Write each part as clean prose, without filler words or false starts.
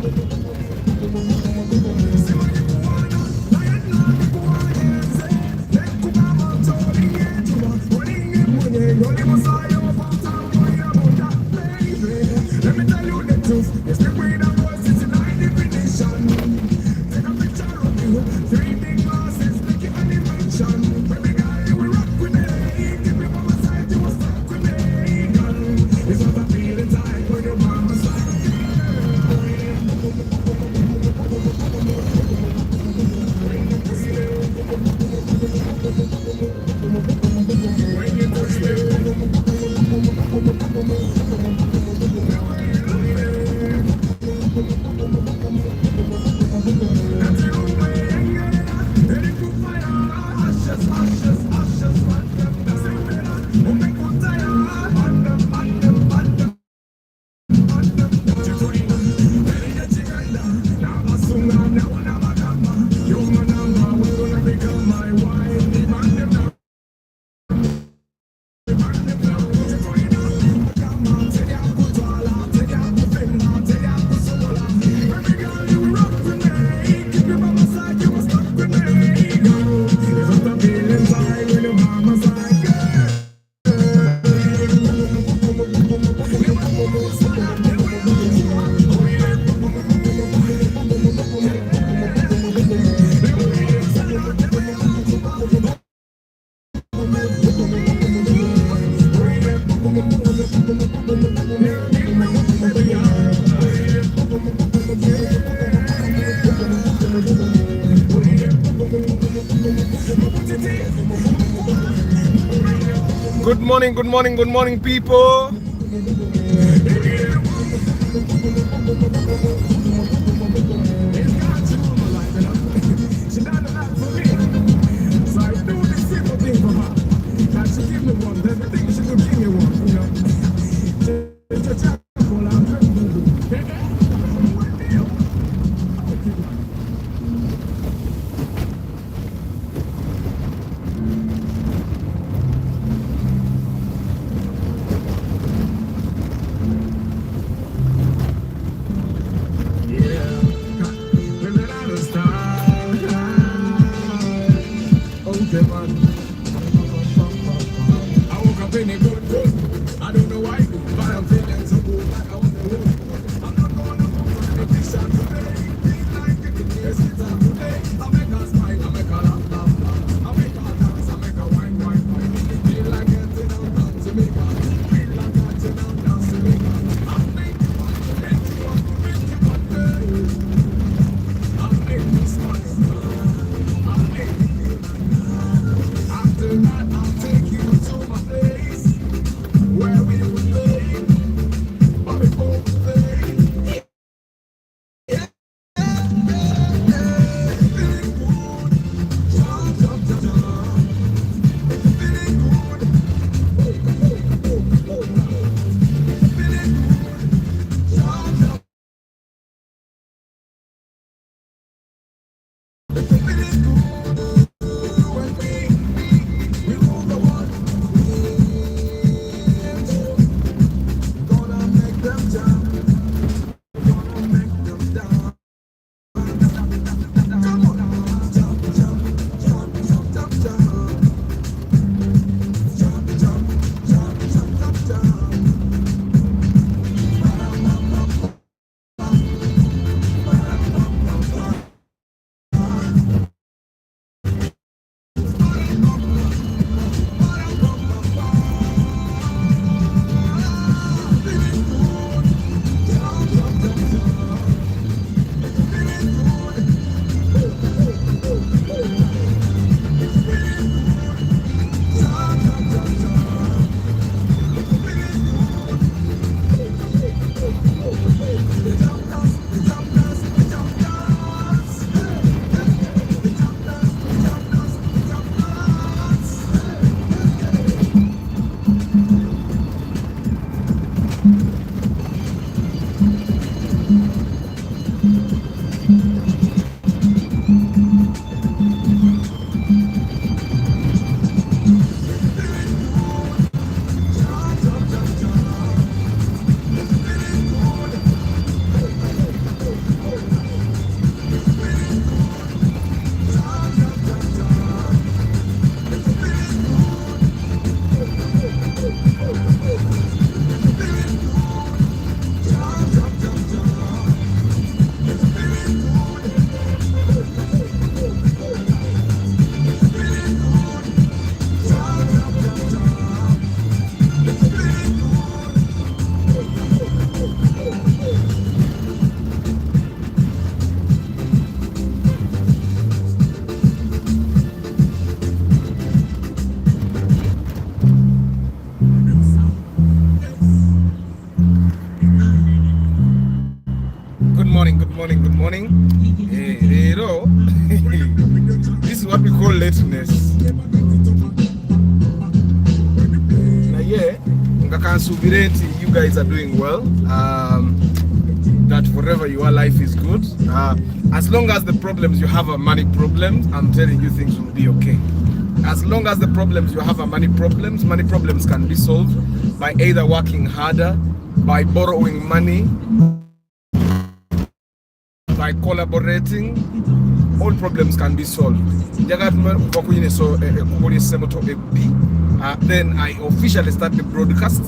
Let me tell you the truth. It's the way that was it's in high definition. Take a picture of you. 3 big glasses, make it animation. Baby girl, you will rock with me. Keep me by my side, you will stuck with me. Girl, it's not a feeling time when you're by my side. When you touch Good morning, people. good morning. This is what we call lateness. You guys are doing well. That wherever you are, life is good. As long as the problems you have are money problems, I'm telling you things will be okay. As long as the problems you have are money problems can be solved by either working harder, by borrowing money, by collaborating. All problems can be solved. Then I officially start the broadcast.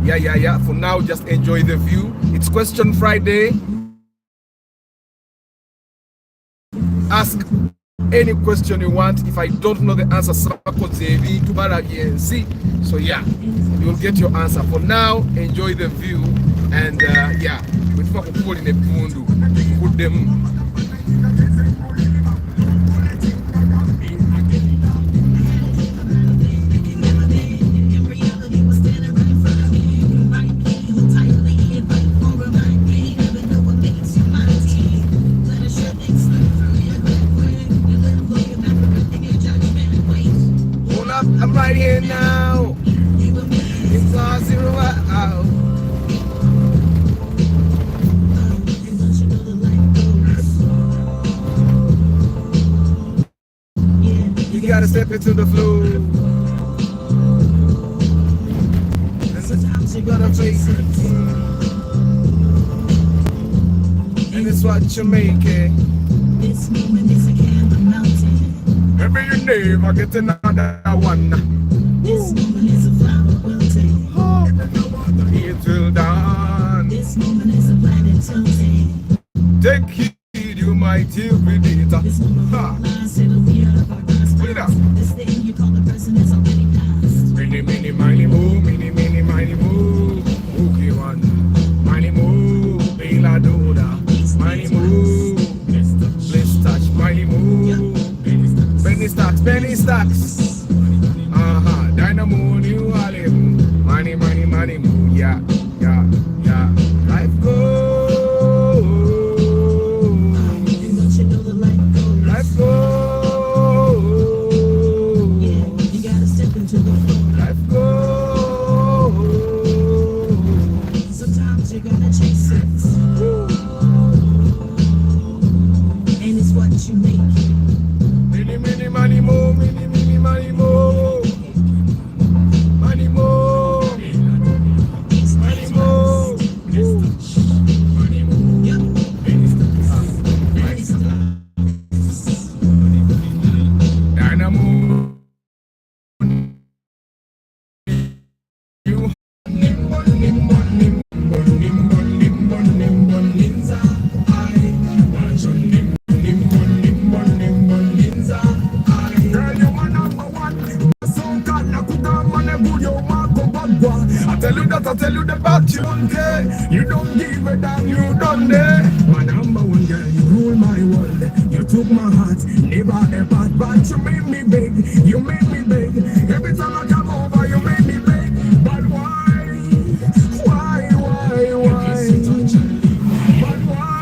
Yeah. For now, just enjoy the view. It's Question Friday. Ask any question you want. If I don't know the answer, so yeah, you will get your answer. For now, enjoy the view. And yeah, with put them. I'm right here now. It's all 0 out. You gotta step into the flow. Sometimes you gotta face it. And it's what you make it. This moment is a candle melting. Maybe you never get another one. This moment is a flower wilting. Oh, it will dawn. This moment is a planet tilting. Take heed, you mighty predator. This moment lies, it'll be out of our grasp. This thing you call the person is already past. Mini, miny, moo, mini, miny, moo. Okay, one. Miny, moo, Bela Doda. Miny, moo, Bliss touch, miny, moo. Penny stacks. Dynamo, New Harlem. Money, moo. Yeah. Life goes. Life goes. Yeah, you gotta step into the flow. Life goes. Sometimes you're gonna chase it. And it's what you make. Many, money, more, money, more. Money, more. Money, more. Dynamo. I tell you the bad you don't care. You don't give a damn, you don't dare. My number one girl, you rule my world. You took my heart, never apart. But you made me beg, you made me beg. Every time I come over, you made me beg. But why? Why? But why?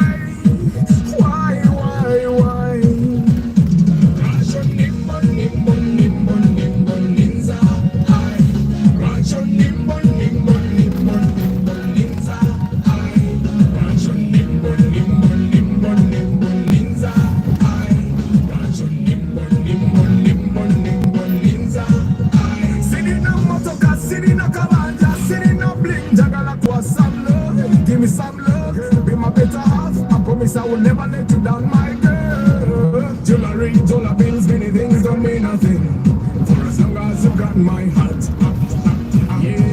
Give me some love, be my better half. I promise I will never let you down, my girl. Jewelry, dollar bills, many things don't mean nothing. For as long as you got my heart. Yeah.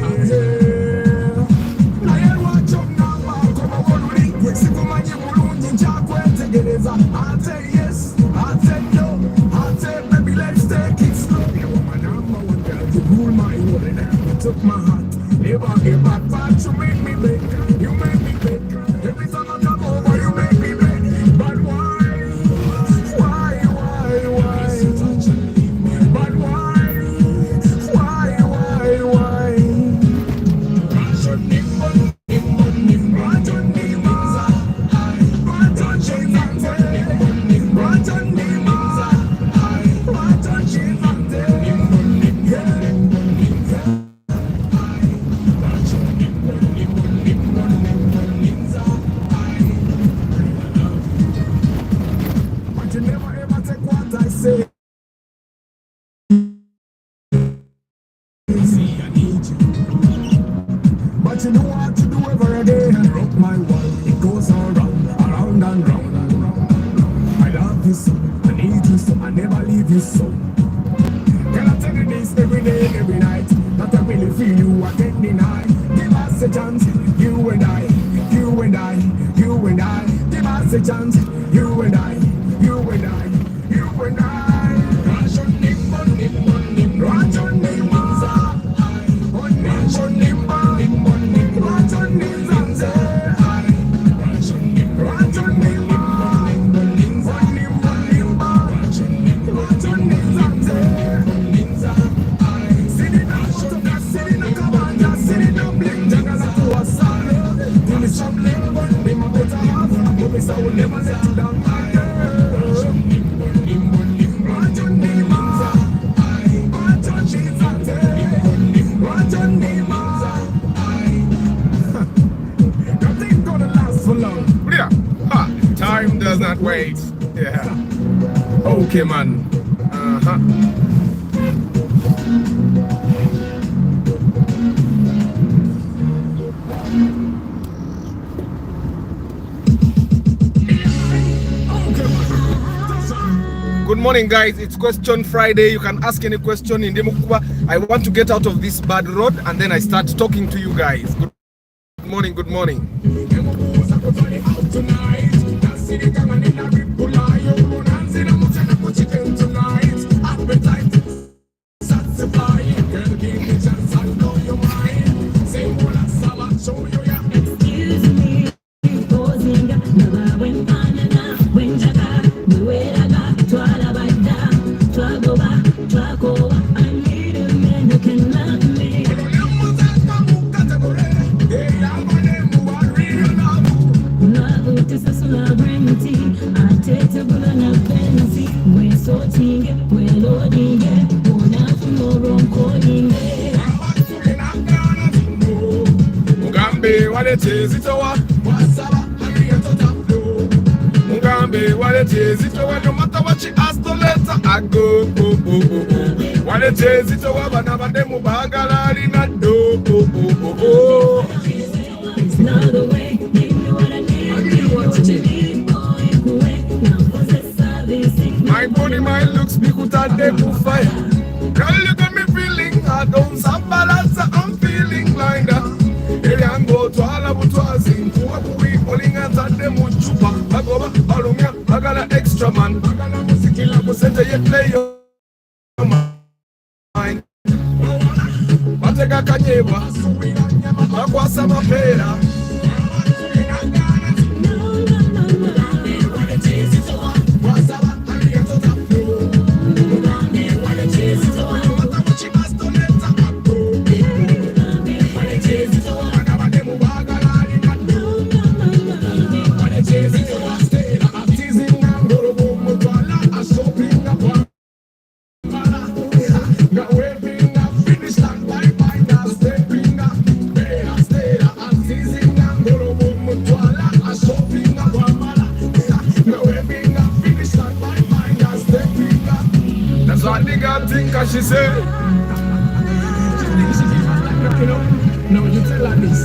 I hear what you're now, come on, we see come on, you will need Jack when to get it. I'll say yes, I'll say no, I'll say baby, let's take it slow. You are my number one girl, you rule my world. You took my heart. Never give back, but you made me beg. You made me beg. Every time I come over, you make me beg. But why? Why? But why? you know what to do every day. Rock my world, it goes all round, around and round. I love you so, I need you so, I never leave you so. Can I tell you this every day, every night? That I really feel you, I can't deny. Give us a chance, you and I, you and I, you and I. Give us a chance, you and I, you and I, you and I. I will never let you down, my girl. Nothing's gonna last for long. Yeah. Ha. Time does not wait. Yeah. Okay, man. Good morning, guys. It's Question Friday. You can ask any question in Demukuba. I want to get out of this bad road and then I start talking to you guys. Good morning, good morning. Mugambe walete zitowa Mugambe walete zitowa no matter what she asked to later I go walete zitowa bana bande mubagala lina do It's not the way, give me what I need, what you need, my body, my looks, speak without them to fire. Girl, you got me feeling I don't have balance, I'm feeling like that. I'm go to all of us in we pulling at them with chupa. I go back, I got an extra man. I got a music in the center, you play your mind. But I got Kanyeva, I was some affair. That's what the girl think as she say. She thinks she keep on like knocking up. No, you tell her this.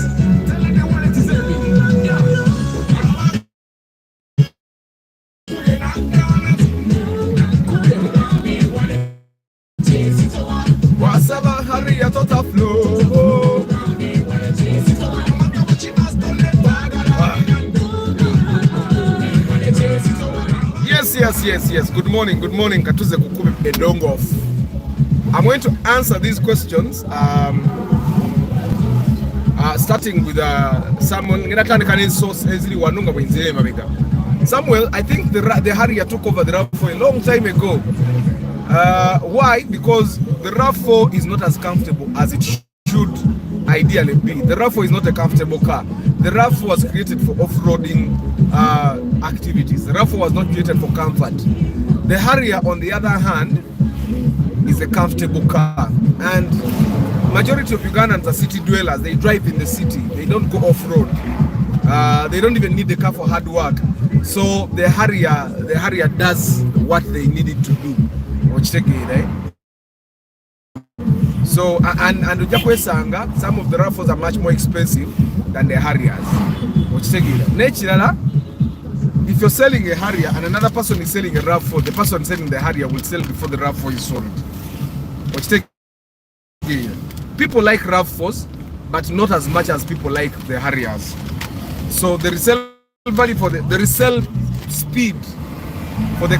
Tell her they wanted to say me. What's up, Harrier, tota flow. Yes. Good morning. Katuze Kukube Edongof. I'm going to answer these questions. Starting with someone. Samuel, I think the Harrier took over the RAV4 a long time ago. Why? Because the RAV4 is not as comfortable as it should ideally be. The RAV4 is not a comfortable car. The RAV4 was created for off-roading activities. The RAV4 was not created for comfort. The Harrier, on the other hand, is a comfortable car. And majority of Ugandans are city dwellers. They drive in the city. They don't go off-road. They don't even need the car for hard work. So the Harrier does what they need it to do. So and ujakwesanga some of the raffles are much more expensive than the Harriers. If you're selling a Harrier and another person is selling a raffle, the person selling the Harrier will sell before the raffle is sold. People like raffles, but not as much as people like the Harriers. So the resale value for the resale speed for the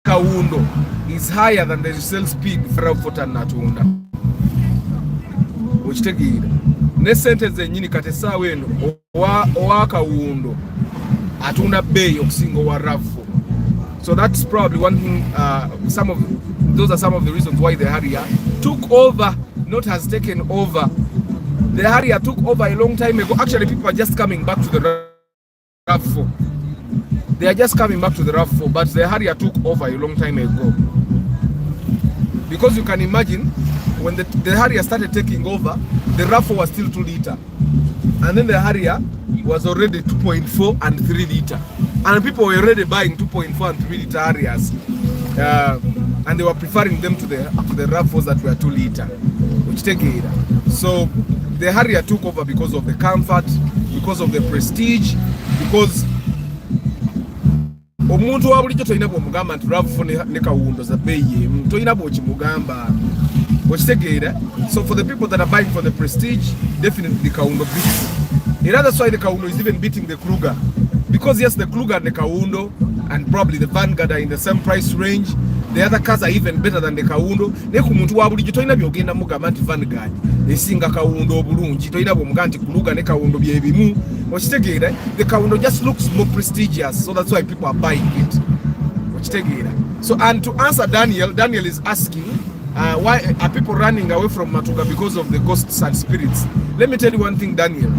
Kawundo is higher than the resale speed for Natunda. Which take it. Next sentence nyini katesa weno owa Kawundo atunda bay okusinga wa raffle. So that's probably one thing. Those are some of the reasons why the Harrier took over, not has taken over. The Harrier took over a long time ago. Actually, people are just coming back to the raffle. They are just coming back to the raffle, but the Harrier took over a long time ago. Because you can imagine, when the Harrier started taking over, the raffle was still 2 liter. And then the Harrier was already 2.4 and 3 liter. And people were already buying 2.4 and 3 liter Harriers. And they were preferring them to the raffles that were 2 liter. Which take it. So the Harrier took over because of the comfort, because of the prestige, because omuntu wa bulijjo toyina bw'omugamba nti raffle ne Kawundo za bbeeyi emu, toyina bw'okimugamba. So for the people that are buying for the prestige, definitely the Kawundo beats. And that's why the Kawundo is even beating the Kruger. Because yes, the Kruger and the Kawundo and probably the Vanguard are in the same price range. The other cars are even better than the Kawundo. Neku muntu wa bulijjo toyina byogenda mugamba nti Vanguard esinga Kawundo obulungi, toyina bw'omugamba nti Kruger ne Kawundo bye bimu. Okitegeera, the Kawundo just looks more prestigious, so that's why people are buying it. Okitegeera. So and to answer Daniel is asking why are people running away from Matuga because of the ghosts and spirits? Let me tell you one thing, Daniel.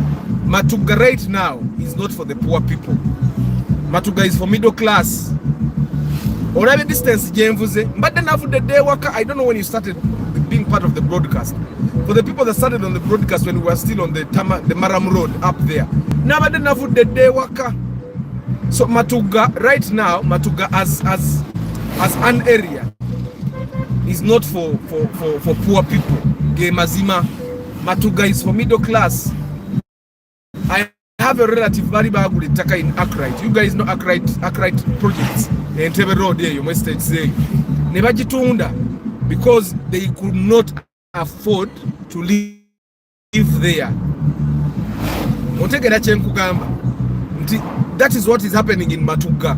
Matuga right now is not for the poor people. Matuga is for middle class. Already distance but then after the day worker, I don't know when you started being part of the broadcast. For the people that started on the broadcast when we were still on the Maram Road up there. Now but then after the day worker. So Matuga right now, Matuga as an area is not for poor people. Mazima. Matuga is for middle class. I have a relative very bad in Akrite. You guys know Akrite projects. Entebbe Road here, you must say. Nebagitunda because they could not afford to live there. That is what is happening in Matuga.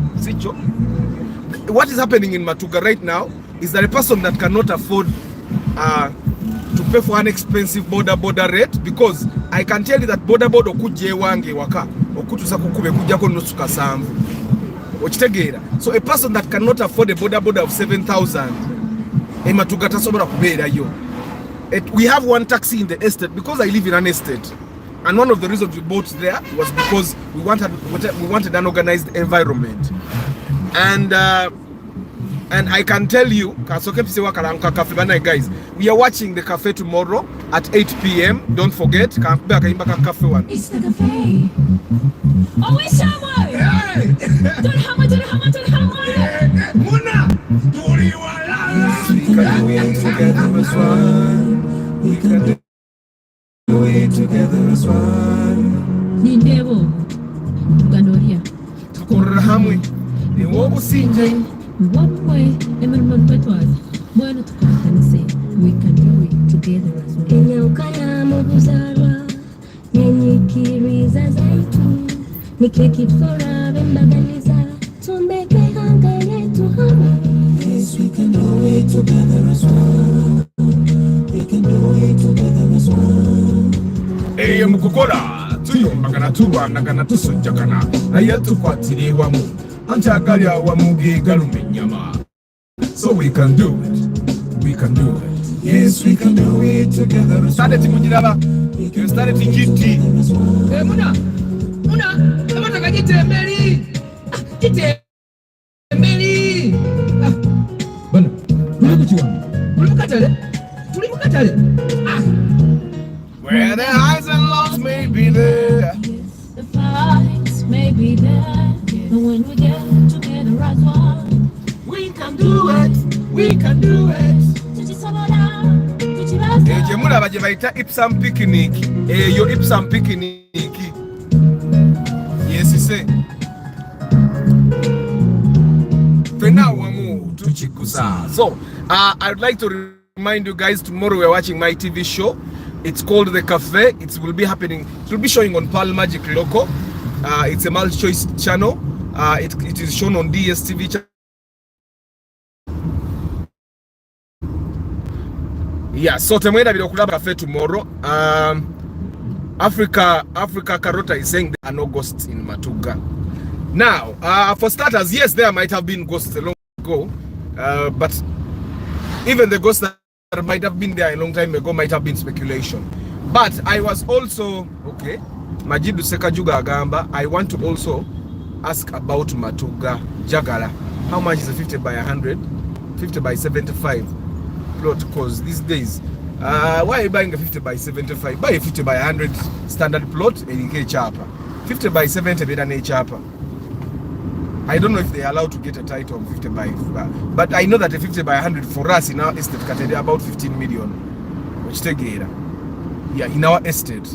What is happening in Matuga right now is that a person that cannot afford to pay for an expensive border rate, because I can tell you that border okuje wange waka okutusa kukube kujako nosuka samvu okitegeera. So a person that cannot afford a border of 7,000 Matuga tasobola kubeerayo. We have one taxi in the estate because I live in an estate, and one of the reasons we bought there was because we wanted an organized environment. And I can tell you, guys, we are watching the cafe tomorrow at 8 p.m. Don't forget. It's the cafe. Oh, it's Shamway. Don't hammer. We can do it together as one. Nindebo. Ganoria. Tukorera hamwe. Ni wobu sinje. One way, Emerman Petwas. Bueno, we can do it together as well. Kenya ukaya mubuzarwa, nyenyikiriza zaitu, nikekifora bembagaliza, tumbeke hanga yetu hamu. Yes, we can do it together as one. We can do it together as one. Mukukora, tuyombagana tubandagana tusojjagana, naye tukwatire wamu. Antakalya wamuge galumenyama. So we can do it. We can do it. Yes, we can do it together. Started mujiraba. You started GT. Muna. Kama takajite meli. Jite meli. Bana. Tulimukatale. Where the highs and lows may be there. The fights may be there, but when we get together as one, We can do it. We can do it. tuchisobola, tuchibaza. Chemulaba gye bayita Ipsam picnic. Eyo Ipsam picnic. Yes, say. So, I'd like to remind you guys, tomorrow we're watching my TV show. It's called The Cafe. It will be happening. It will be showing on Pearl Magic Loco. It's a multi-choice channel. It is shown on DSTV channel. Yeah, so temwenda bila kulaba cafe tomorrow. Africa Carota is saying there are no ghosts in Matuga. Now, for starters, yes, there might have been ghosts a long ago, but even the ghosts that might have been there a long time ago might have been speculation. But I was also, okay, Majidu Sekajuga Agamba, I want to also ask about Matuga Jagala. How much is a 50 by 100? 50 by 75 plot? Because these days, why are you buying a 50 by 75? Buy a 50 by 100 standard plot and you chapa. 50 by 70 better than a chapa. I don't know if they're allowed to get a title of 50 by, but I know that a 50 by 100 for us in our estate category about 15 million, which take it, yeah, in our estate.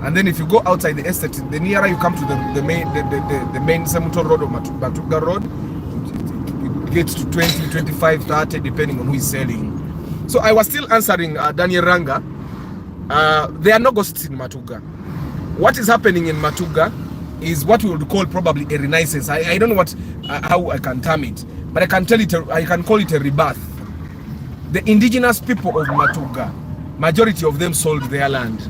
And then if you go outside the estate, the nearer you come to the main Semuto Road or Matuga Road, it gets to 20, 25, 30, depending on who is selling. So I was still answering Daniel Ranga. There are no ghosts in Matuga. What is happening in Matuga is what we would call probably a renaissance. I don't know how I can term it, but I can call it a rebirth. The indigenous people of Matuga, majority of them sold their land.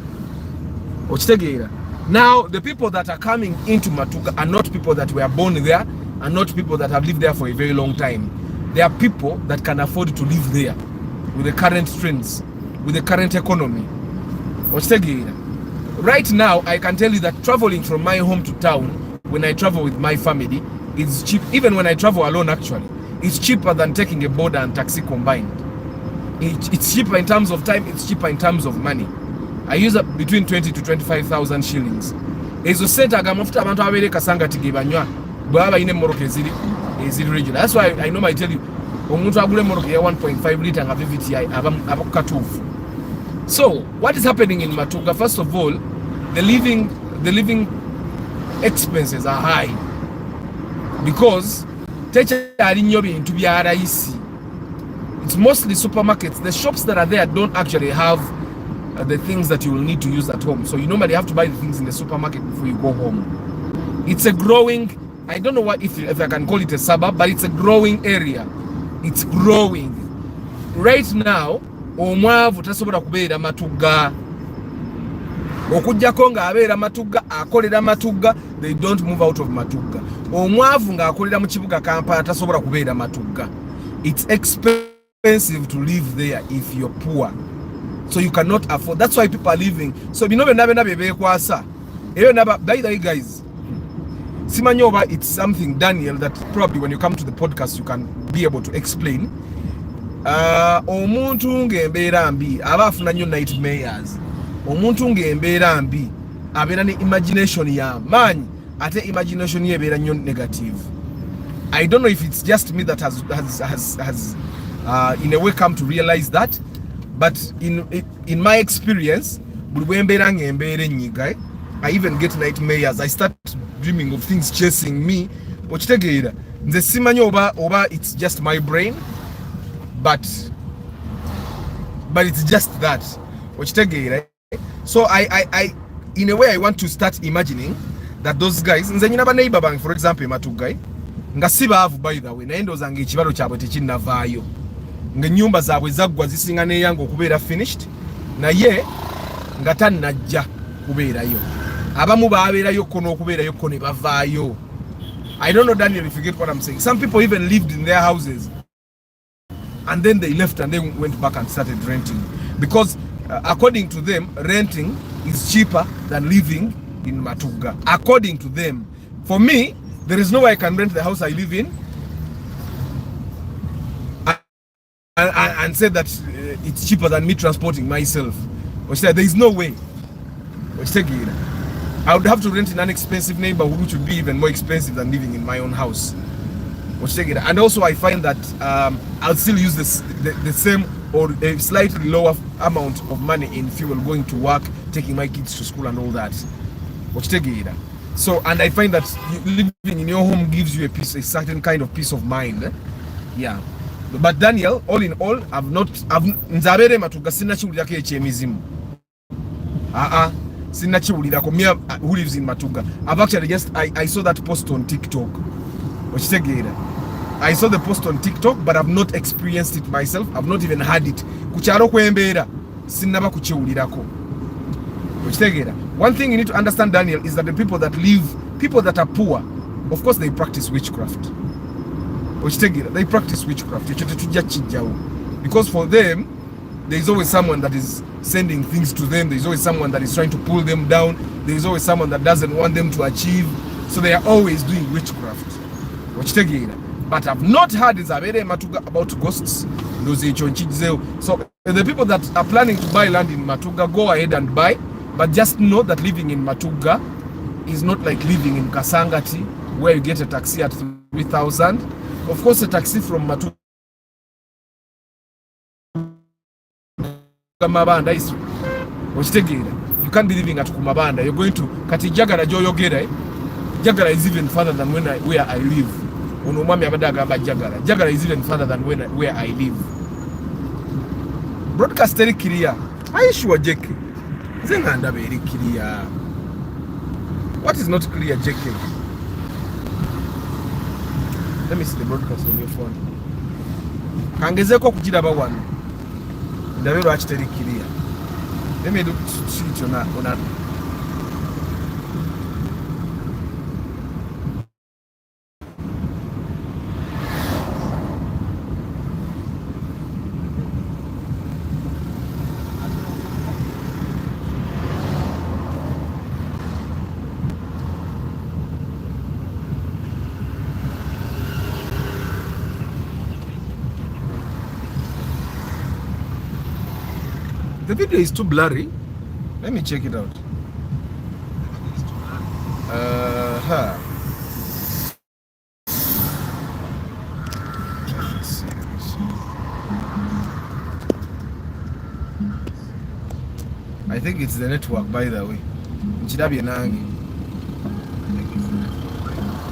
Now the people that are coming into Matuga are not people that were born there, and not people that have lived there for a very long time. They are people that can afford to live there with the current trends, with the current economy. Right now, I can tell you that traveling from my home to town, when I travel with my family, it's cheap. Even when I travel alone, actually, it's cheaper than taking a board and taxi combined. It's cheaper in terms of time, it's cheaper in terms of money. I use up between 20 to 25,000 shillings. That's why I normally tell you, 1.5 liter and VVTI. So, what is happening in Matuga? First of all, the living expenses are high because it's mostly supermarkets. The shops that are there don't actually have the things that you will need to use at home. So you normally have to buy the things in the supermarket before you go home. It's a growing, I don't know what if I can call it a suburb, but it's a growing area. It's growing. Right now, omwavu tasobola kubeera Matuga. Okujjako nga abeera Matuga, akolera Matuga, they don't move out of Matuga. Omwavu nga akolera mu kibuga Kampala tasobola kubeera Matuga. It's expensive to live there if you're poor. So you cannot afford. That's why people are living. So by the way, guys, Simanyoba, it's something, Daniel, that probably when you come to the podcast you can be able to explain. Omuntu ng'embeera mbi aba afuna nnyo nightmares. Omuntu ng'embeera mbi abeera ne imagination ya maanyi ate imagination ye ebeera nnyo negative. I don't know if it's just me that has in a way come to realize that, but in my experience, I even get nightmares. I start dreaming of things chasing me. It's just my brain. But it's just that. So I in a way I want to start imagining that those guys, for example, Matuga, nga sibaavu by the way, naendo zange ekibalo kyabwe tekinnavaayo. Nga nyumba zaabwe zaggwa zisinga n'eyange okubeera finished, naye nga tannajja kubeerayo. Abamu baabeerayo ko n'okubeerayo ko ne bavaayo. I don't know, Daniel, if you get what I'm saying. Some people even lived in their houses and then they left and then went back and started renting because according to them, renting is cheaper than living in Matuga. According to them. For me, there is no way I can rent the house I live in and say that it's cheaper than me transporting myself. There is no way. I would have to rent in an expensive neighborhood, which would be even more expensive than living in my own house. And also I find that I'll still use the same or a slightly lower amount of money in fuel going to work, taking my kids to school and all that. So, and I find that living in your home gives you a certain kind of peace of mind. Yeah. But Daniel, all in all, nzabere Matuga sina chiwulirako ekyemizimu. Sina chiwulirako. Me who lives in Matuga. I've actually I saw that post on TikTok. I saw the post on TikTok, but I've not experienced it myself. I've not even had it. Kucharo kwembeera sinaba kuchiwulirako. One thing you need to understand, Daniel, is that the people that are poor, of course they practice witchcraft. They practice witchcraft because for them there is always someone that is sending things to them. There is always someone that is trying to pull them down. There is always someone that doesn't want them to achieve, so they are always doing witchcraft. But I've not heard Matuga about ghosts. So the people that are planning to buy land in Matuga, go ahead and buy, but just know that living in Matuga is not like living in Kasangati, where you get a taxi at 3,000. Of course, a taxi from Matuga Mabanda is you can't be living at Kumabanda. You're going to Kati Jagara Joyogere. Jagara is even further than where I live. Jagara is even further than where I live. Broadcast very clear. Are you sure, JK? Zenganda very clear. What is not clear, JK? Let me see the broadcast on your phone. Kangezeko kujiraba wano. Ndabero actually clear. Let me see it on the video is too blurry. Let me check it out. I think it's the network, by the way.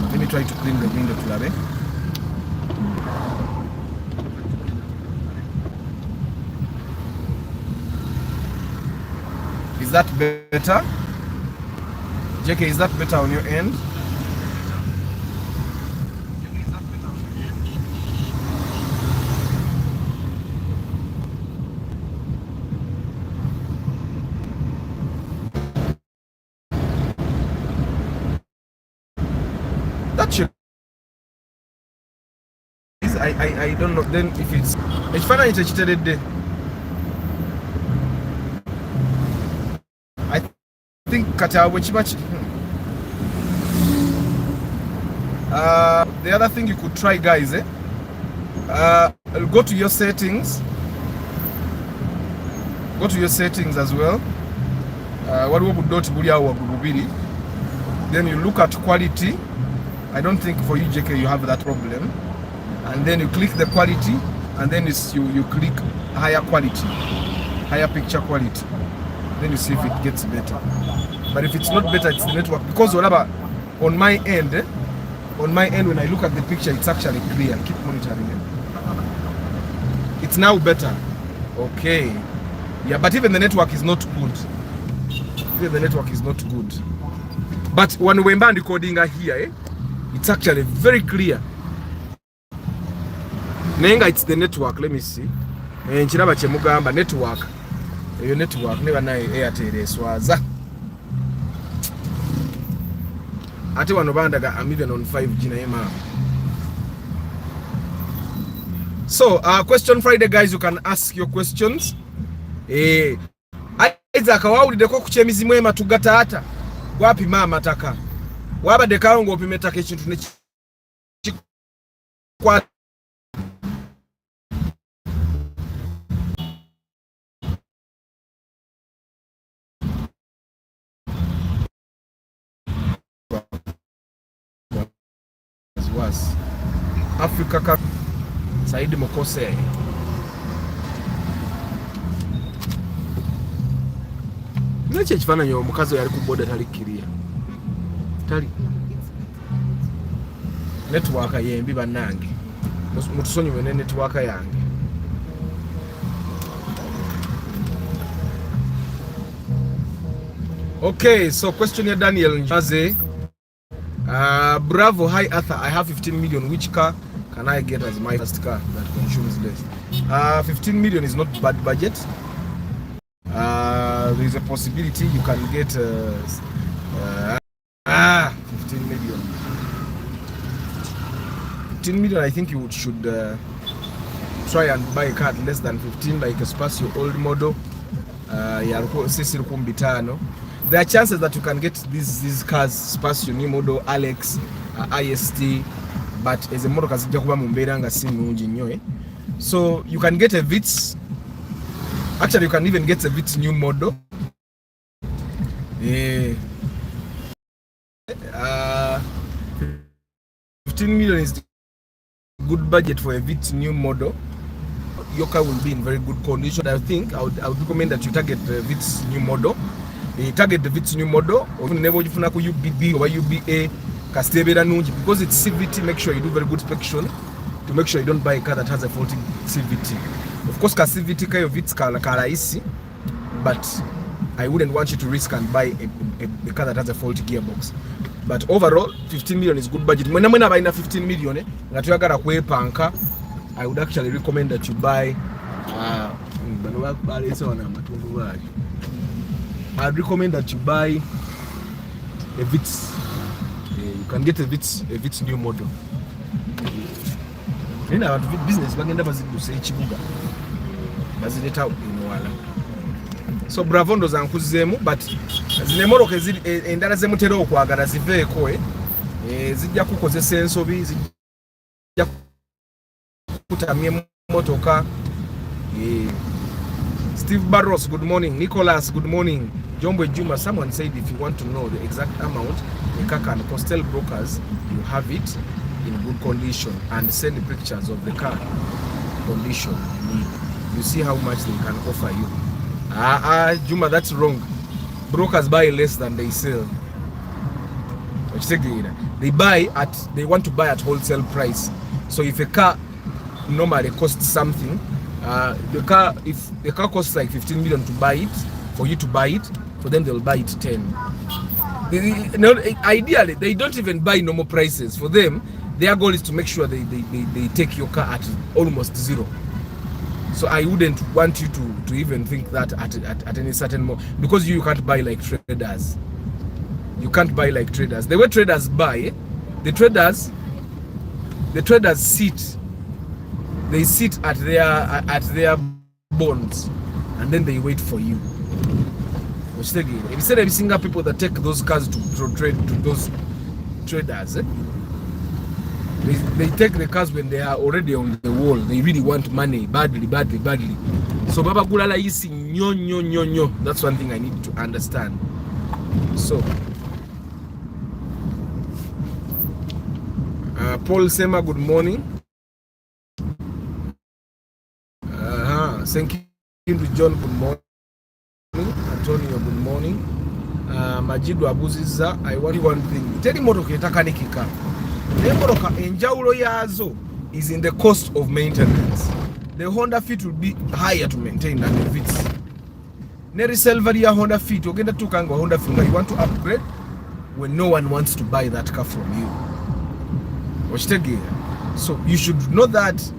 Let me try to clean the window to Labe. Is that better? JK, is that better on your end? That should. I don't know then if it's finally cheated there. I think Kata Wechimachi. The other thing you could try, guys, go to your settings. Go to your settings as well. Then you look at quality. I don't think for you, JK, you have that problem. And then you click the quality, and then you click higher quality, higher picture quality. Then you see if it gets better. But if it's not better, it's the network. Because whatever, on my end, when I look at the picture, it's actually clear. Keep monitoring it. It's now better. Okay. Yeah, but even the network is not good. Even the network is not good. But when we're recording here, it's actually very clear. Nenga, it's the network. Let me see. Nchiraba chemugamba network. Your network never na Airtel eswaza. Ate wano bandaga I'm even on 5G na ema. So, question Friday, guys, you can ask your questions. Aiza kawawulide ko kuchemizimu ema tugata hata. Wapi mama taka. Waba dekawo ngopimetaka ekintu ne kwa was Africa Cup Saidi Mokose. Nache ekifaananyi omukazi yali ku boda tali kiriya. Tali. Network yembi bannange. Mutusonyiwe ne network yange. Okay, so question ya Daniel Njaze. Bravo, hi Arthur. I have 15 million. Which car can I get as my first car that consumes less? 15 million is not bad budget. There is a possibility you can get 15 million. 15 million, I think you should try and buy a car at less than 15, like a Spacio old model. There are chances that you can get these cars, Spacio new model, Alex, IST, but as a model kazija kuba mumbera nga si nungi nnyo. So you can get a Vitz. Actually, you can even get a Vitz new model. 15 million is good budget for a Vitz new model. Your car will be in very good condition. I think I would recommend that you target the Vitz new model. Target the Vitz new model, or never you find UBB or UBA, because it's CVT. Make sure you do very good inspection to make sure you don't buy a car that has a faulty CVT. Of course, CVT kayo Vitz car easy, but I wouldn't want you to risk and buy a car that has a faulty gearbox. But overall, 15 million is good budget. When I'm buying 15 million, I would actually recommend that you buy. I'd recommend that you buy a Vitz. You can get a Vitz new model. In our business, bagenda bazidu say chibuga. Bazileta inwala. So bravo ndo zankuzemu, but zinemoroke endala zemutera okwagala ziveeko zijja kukozesa ensobi, zijja kutamya motoka. Steve Barros, good morning. Nicholas, good morning. Jombo Juma, someone said if you want to know the exact amount, the car can postal brokers, you have it in good condition and send pictures of the car condition you need. You see how much they can offer you. Juma, that's wrong. Brokers buy less than they sell. They want to buy at wholesale price. So if a car normally costs something, if the car costs like 15 million to buy it, for you to buy it, for them they'll buy it 10. Ideally, they don't even buy normal prices. For them, their goal is to make sure they take your car at almost zero. So I wouldn't want you to even think that at any certain moment, because you can't buy like traders. You can't buy like traders. The way traders buy, the traders sit. They sit at their bonds, and then they wait for you. Instead of single people that take those cars to trade to those traders, they take the cars when they are already on the wall. They really want money badly. So Baba Gulala is nyo. That's one thing I need to understand. So Paul Sema, good morning. Thank you to John, good morning. Antonio, good morning. Majidu Abuziza, I want one thing. Tell him what Takanikika. Nemoroka enjawulo yazo is in the cost of maintenance. The Honda Fit will be higher to maintain than the Vitz. Ne resale value Honda Fit, ogenda tukanga Honda Fit, you want to upgrade when no one wants to buy that car from you. So you should know that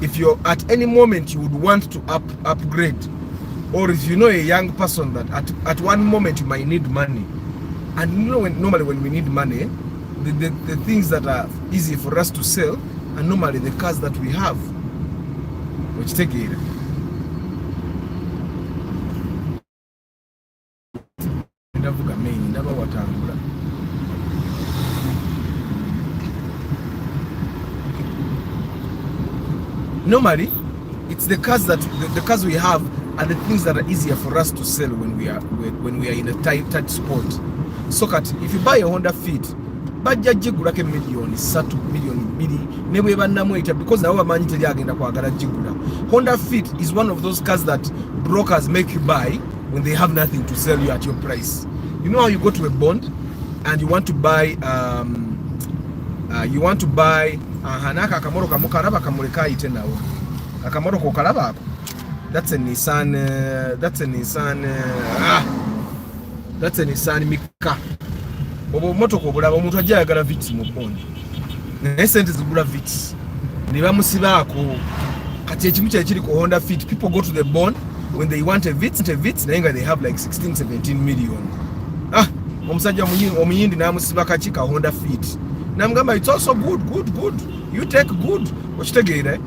if you're at any moment you would want to upgrade, or if you know a young person that at one moment you might need money, and you know normally when we need money, the things that are easy for us to sell are normally the cars that we have. Which take it. Normally, it's the cars that the cars we have are the things that are easier for us to sell when we are in a tight spot. So that if you buy a Honda Fit, bajja jigulake million 3 million 2 ne bweba namweta because nawe amanyi teri agenda kwagala jigula. Honda Fit is one of those cars that brokers make you buy when they have nothing to sell you at your price. You know how you go to a bond and you want to buy hanaka akamoro kamukaraba kamuleka ite nawo akamoro ko kalaba that's a Nissan Mika obo motoko bulaba omuntu ajagala vits mu bond naye sente zigula vits ne bamusibaako kati ekimu kiri ku Honda Fit. People go to the bond when they want a vits naye nga they have like 16-17 million. Omusajja omuyindi namusiba kaki ka Honda Fit namugamba it's also good you take good okitegeera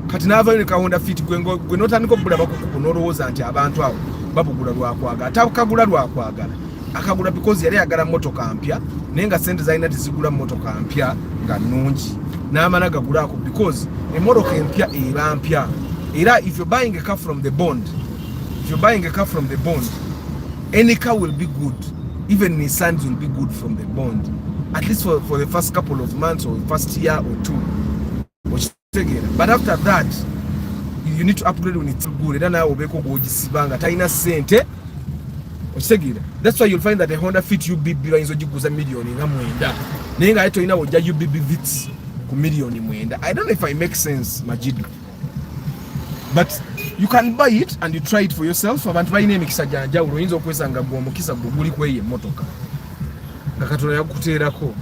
kati naavayo ka Honda Fit gwe notandika okugula bakukubu n'olowooza nti abantu abo babugula lwakwagala atakagula lwakwagala akagula because yali agala motoka mpya naye nga sente zalina tizigula motoka mpya nga nnungi n'amana gagulaako because emotoka empya eba mpya era if you're buying a car from the bond any car will be good. Even Nissans will be good from the bond, at least for the first couple of months or first year or two. But after that, you need to upgrade when it's good. That's why you'll find that the Honda Fit UBB is a million in a mwenda. Nenga ito ina woja UBB Vits ku million in mwenda. I don't know if I make sense, Majid. But you can buy it and you try it for yourself. Abantu bayine mikisa janja uroyinza okwesanga gwo mukisa guli kweye motoka. Ngakatola yakuterako.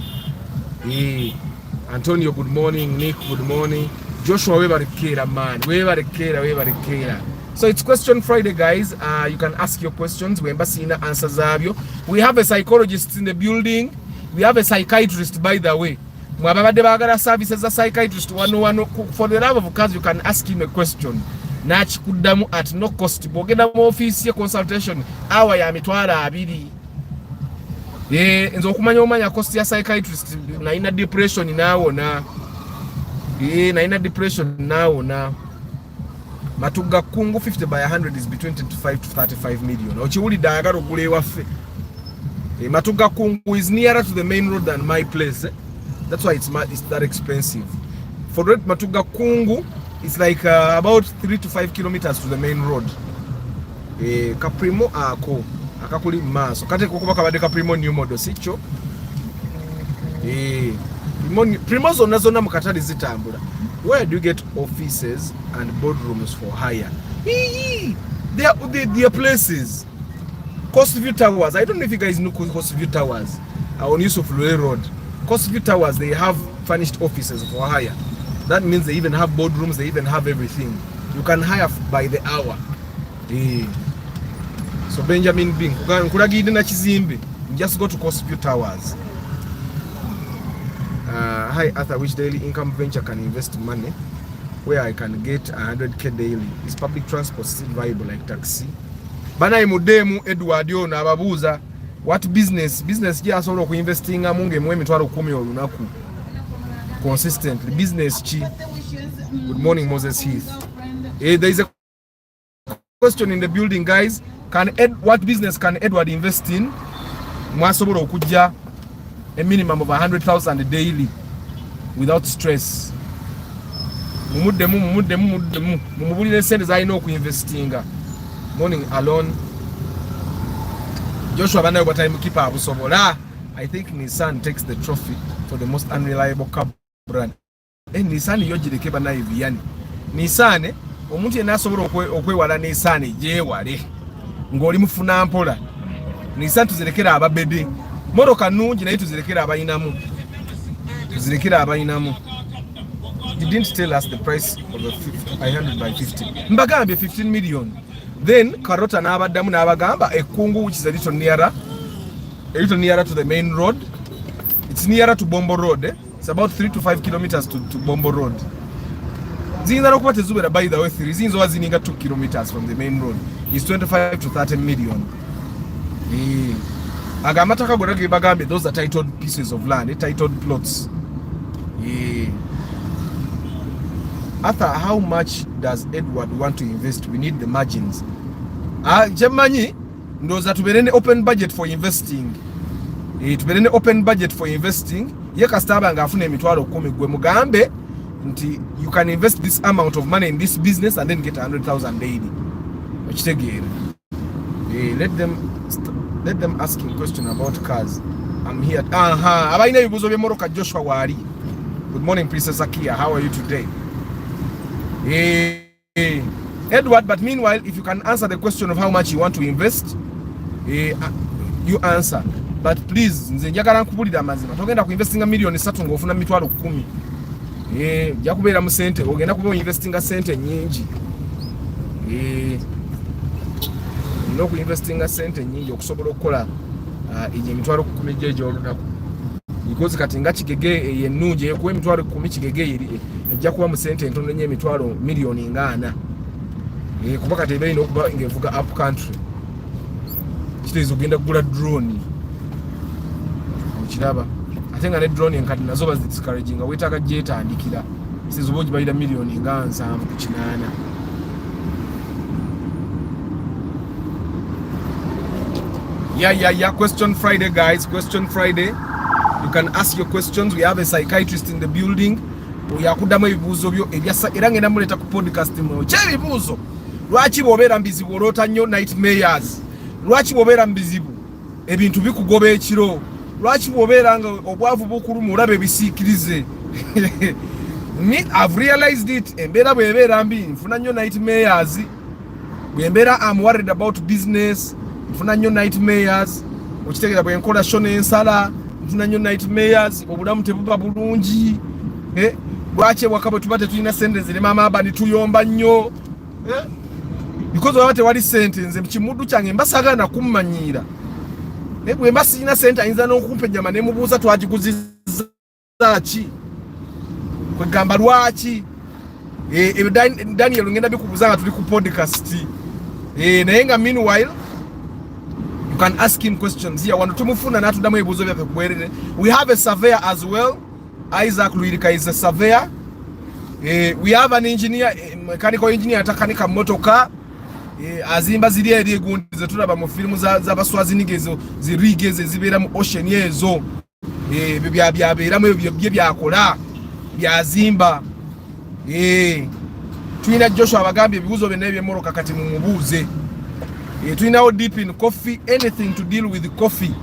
Antonio, good morning. Nick, good morning. Joshua, webarekera man. Webarekera. So it's question Friday, guys. You can ask your questions. We sina answers zabyo. We have a psychologist in the building. We have a psychiatrist, by the way. Mwababade bagala services a psychiatrist one for the love of God, you can ask him a question. Nachi kudamu at no cost. Bogenda mu office ya consultation awa ya mitwala abiri. Nzo kumanya cost ya psychiatrist na ina depression nawo na. Na ina depression nawo na. Matuga kungu 50 by 100 is between 25 to 35 million. Ochiwuli dagaro gule wafe. Matuga kungu is nearer to the main road than my place. That's why it's that expensive. For Matuga kungu, it's like about 3 to 5 kilometers to the main road. Kaprimo ako akakuli maso kate kukuba kabade Kaprimo new model sicho. Primo zona mukatali zitambula. Where do you get offices and boardrooms for hire? They are places. Coastview Towers. I don't know if you guys know Coastview Towers. On Yusuf Lue Road. Coastview Towers, they have furnished offices for hire. That means they even have boardrooms, they even have everything. You can hire by the hour. So Benjamin Bing, just go to Coastview Towers. Hi Arthur, which daily income venture can invest money where I can get 100k daily? Is public transport still viable like taxi? Bana imudemu Edward yo na ababuza what business je asobola ku investing amunge mu emitwalo 10 olunaku consistently business chi. Good morning Moses Heath. There is a question in the building, guys. What business can Edward invest in? Mwasobola okujja a minimum of 100,000 daily without stress. Mumubulire sente zalina okuinvestinga. Morning alone. Joshua banayo batime keeper abusobola. I think Nissan takes the trophy for the most unreliable car brand. Nissan yojireke banayo biyani. Nissan omuntu yena asobola okwewala Nissan jewale. Ngoli mufuna mpola. Nissan tuzirekera ababebe. Motoka nungi nayo tuzirekera abayinamu. You didn't tell us the price of the 500 by 50. Mbagambye 15 million. Then Karota n'abaddamu n'abagamba Ekungu, which is a little nearer to the main road. It's nearer to Bombo Road. It's about 3 to 5 kilometers to Bombo Road. Zinza nokuba tezubera, by the way, zinzo wazininga 2 kilometers from the main road. It's 25 to 30 million. Agamataka gorage bagambe, those are titled pieces of land, titled plots. Arthur, how much does Edward want to invest? We need the margins. Jemanyi ndoza tuberene open budget for investing. Tuberene open budget for investing. Ye kastaba nga afune emitwalo 10 gwe mugambe nti you can invest this amount of money in this business and then get 100,000 daily. Okitegeera. Let them asking question about cars. I'm here. Abaina ebibuzo by'emmoroka Joshua Wali. Good morning, Princess Akia. How are you today? Edward, but meanwhile, if you can answer the question of how much you want to invest, you answer. But please, nze njagala nkubulira amazima. Togenda ku investinga million 3 ng'ofuna mitwalo 10. Jakubeera mu sente, ogenda kuba investinga sente nyingi. No ku investinga sente nyingi okusobola okukola ije mitwalo 10 jejo olunaku. Because kati nga kigege yenunje ekuwe mitwalo 10 kigege eri ejja kuba mu sente entono nye mitwalo milioni ngana. Kuba kati ebe ino kuba ngevuga up country. Kitezo genda kugula drone. Kiraba. Atenga ne drone enkati nazo bazi discouraging wetaka jet andikira. Sizoboji bayida milioni nganza mu kinana. Yeah. Question Friday, guys. Question Friday. You can ask your questions. We have a psychiatrist in the building. Yakudamu ebibuzo byo ebyasa era ngenda muleta ku podcast mwe. Che bibuzo. Lwaki bobera mbizibu olota nnyo nightmares. Lwaki bobera mbizibu ebintu bikugoba ekiro. Lwaki bobera nga obwavu bukulu mulabe bisikirize. Me, I've realized it. Embera bwebera mbi nfuna nnyo nightmares. Bwembera I'm worried about business. Nfuna nnyo nightmares. Okitegera bwe nkola show n'ensala. Nfuna nnyo nightmares. Obulamu tebuba bulungi. Lwaki wakabwe tubate tulina sente zile mama abani tuyomba nnyo. Because wabate wali sente nze mkimudu kyange mbasagana kummanyira. Bwe mbasina sente ayinza n'okumpa ennyama ne mubuuza twagiguziza ki. Kwe gamba lwaki. Daniel ngenda bikubuza nga tuli ku podcast. Naye nga meanwhile you can ask him questions here. Wano tumufuna n'atuddamu ebibuuzo byaffe kubwerere. We have a surveyor as well. Isaac Luirika is a surveyor. We have an engineer, mechanical engineer atakanika motoka. Azimba ziri eri egundi zetulaba mu filmu z'abaswazi nigezo zirigeze zibeera mu ocean yezo. Byabeeramu ebyo byakola byazimba. Tulina Joshua abagambye ebibuzo byonna eby'emmoroka kati mumubuuze. Tulinawo deep in coffee, anything to deal with coffee.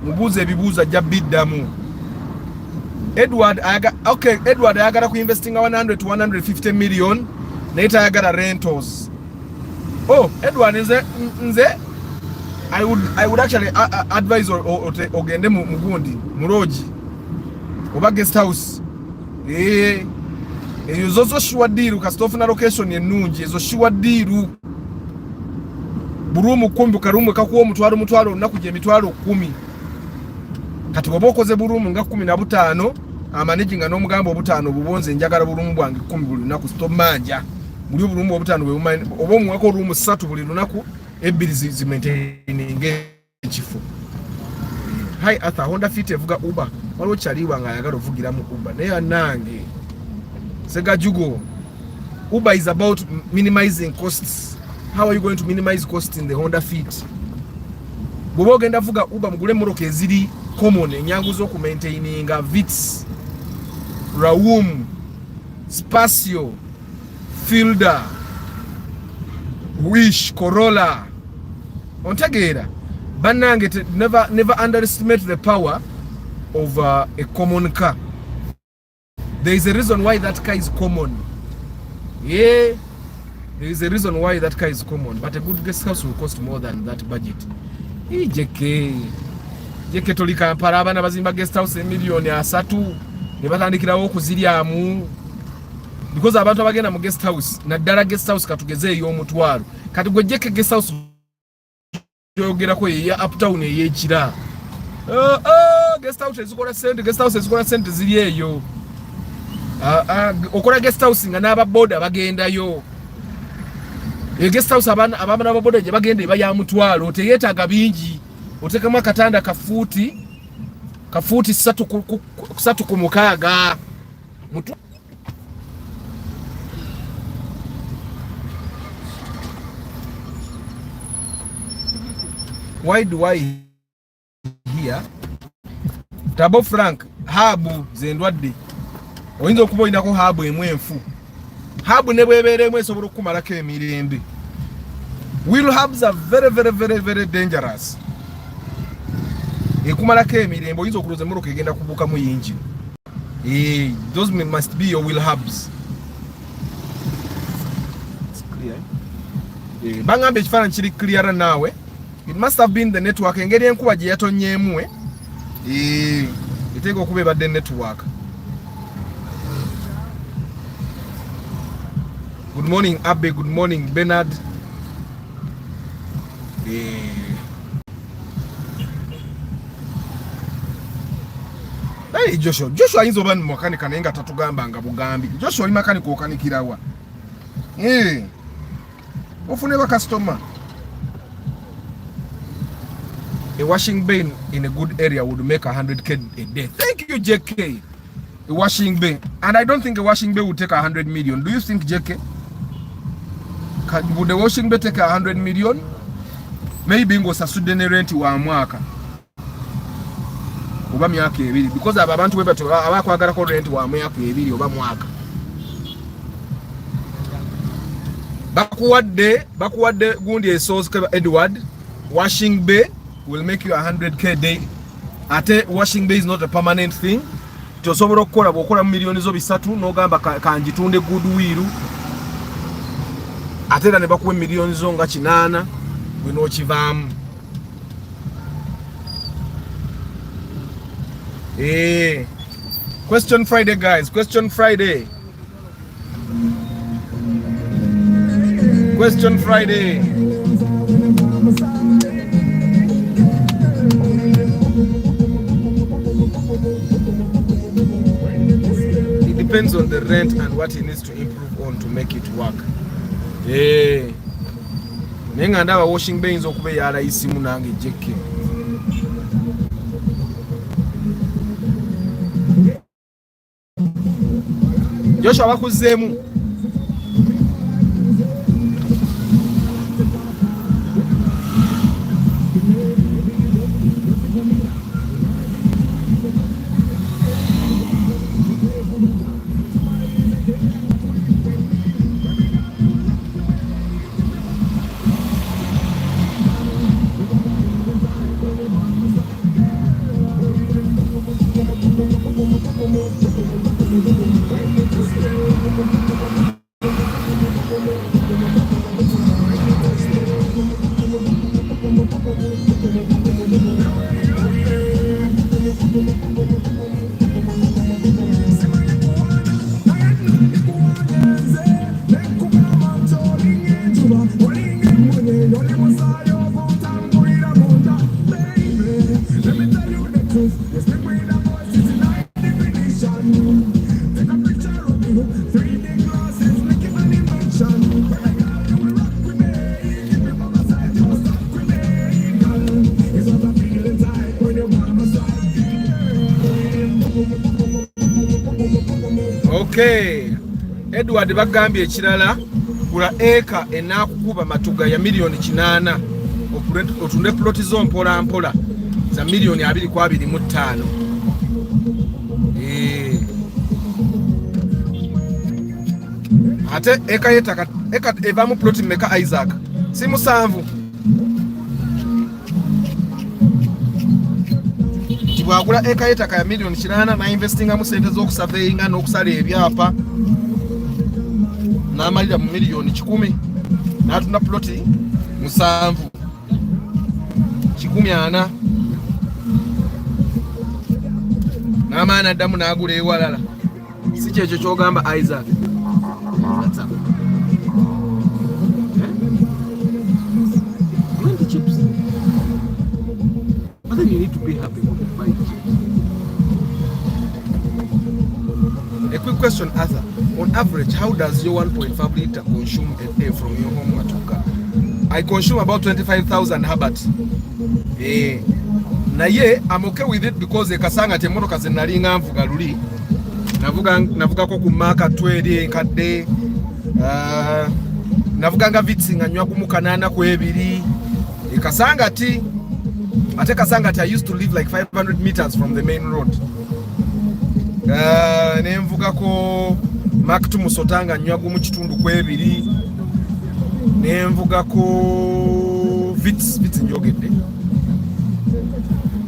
Mubuuze ebibuuzo ajja biddamu. Edward ayagala ku investing 100 to 150 million. Naita ayagala rentals. Oh, Edward nze I would actually advise ogende mugundi muroji oba guest house. Ezo sure deal kastofu na location yenungi ezo sure deal. Burumu 10 karumu kakuwa mutwalo nakuje mitwalo 10. Kati bobokoze burumu nga 15 amanaging n'omugambo obutano bubonze njagala burumu bwange 10 buli naku stop manja. Muri burumu obutano bwe obo muwako rumu 3 buli lunaku ebbiri zimaintaining ekifo. Hi Arthur, Honda Fit evuga Uber. Waliwo kyaliwa nga ayagala ovugira mu Uber. Naye nange Sega Jugo. Uber is about minimizing costs. How are you going to minimize costs in the Honda Fit? Bwoba ogenda vuga Uber mugule moroka eziri common enyangu z'oku maintaininga Vitz, Raum, Spacio, Fielder, Wish, Corolla. Ontegeera bannange never underestimate the power of a common car. There is a reason why that car is common. Yeah, there is a reason why that car is common, but a good guest house will cost more than that budget. Jeke toli Kampala abana bazimba guest house emiliyoni 3 ne batandikirawo okuziryamu. Because abantu abagenda mu guest house naddala guest house katugeze ey'omutwalo. Kati gwe jeke guest house yogerako ya uptown ey'ekira. Guest house ezikola sente ziri eyo. Okola guest house nga n'aba boda bagendayo. Guest house abana ababoda gye bagenda eba ya mutwalo teyeetaaga bingi. Otekamu akatanda kafuuti 3 ku mukaaga. Why do I hear Tabo Frank habu zendwadde? Oyinza okuba olinako habu emwenfu. Habu ne bwebeera emu esobola okukumalako emirembe. Wheel hubs are very dangerous. Ekumalako emirembe oyinza okuloza emmoloka egenda kubuuka mu engine. Those must be your wheel hubs. It's clear. Bangambe ekifaananyi kiri clear naawe. It must have been the network. Engeri enkuba gye yatonyeemu eteeka okuba ebadde network. Good morning Abe, good morning Bernard. Hey Joshua ayinza oba makanika naye nga tatugamba nga bugambi. Joshua oli makanika okanikirawa? Ofune ba customer. A washing bay in a good area would make 100k a day. Thank you, JK. A washing bay. And I don't think a washing bay would take 100 million. Do you think, JK? Would the washing bay take 100 million? Maybe ngo sasudene rent wa mwaka. Oba myaka ebiri. Because aba abantu webato abakwagala ko rent wa myaka ebiri oba mwaka. Bakuwadde gundi esozi kaba Edward. Washing bay will make you 100k a day. Ate washing bay is not a permanent thing. Tosobola okukola bwokola millions zo bisatu n'ogamba kanjitunde goodwill. Ate era ne bakuwa millions zo nga 8 gwe n'okivaamu. Question Friday, guys. Question Friday. Question Friday. It depends on the rent and what he needs to improve on to make it work. Nenga ndaba washing bay nzo kube yala isimu nange JK. Joshua bakuzeemu. Okay. Edward bagambye ekirala kula eka enakukuba Matuga ya milioni 8 otunde ploti zo mpola mpola za milioni 2.25. Ate eka yetaka eka evamu ploti meka Isaac si musanvu kibwagula eka yetaka ya milioni 8 na investinga mu sente z'okusurveyinga n'okusala ebyapa n'amalira mu milioni 10 n'atunda ploti musanvu 140 n'amaana addamu n'agula ewalala. Si kyekyo ky'ogamba Isaac. What's up? You want the chips? I think you need to be happy when you buy chips. A quick question, Arthur. On average, how does your 1.5 liter consume a day from your home Matuga? I consume about 25,000 habats. Naye, I'm okay with it because ekasanga temotoka zenalinga nvuga luli. Navuga ko kumaka 20 nkadde. Navuga nga vitsinga nywa kumukanana ku ebiri. Ekasanga ti ate kasanga ti I used to live like 500 meters from the main road. Nemvuga ko Mark to Musotanga nywa gumu kitundu ku ebiri. nenvuga ko vits njogedde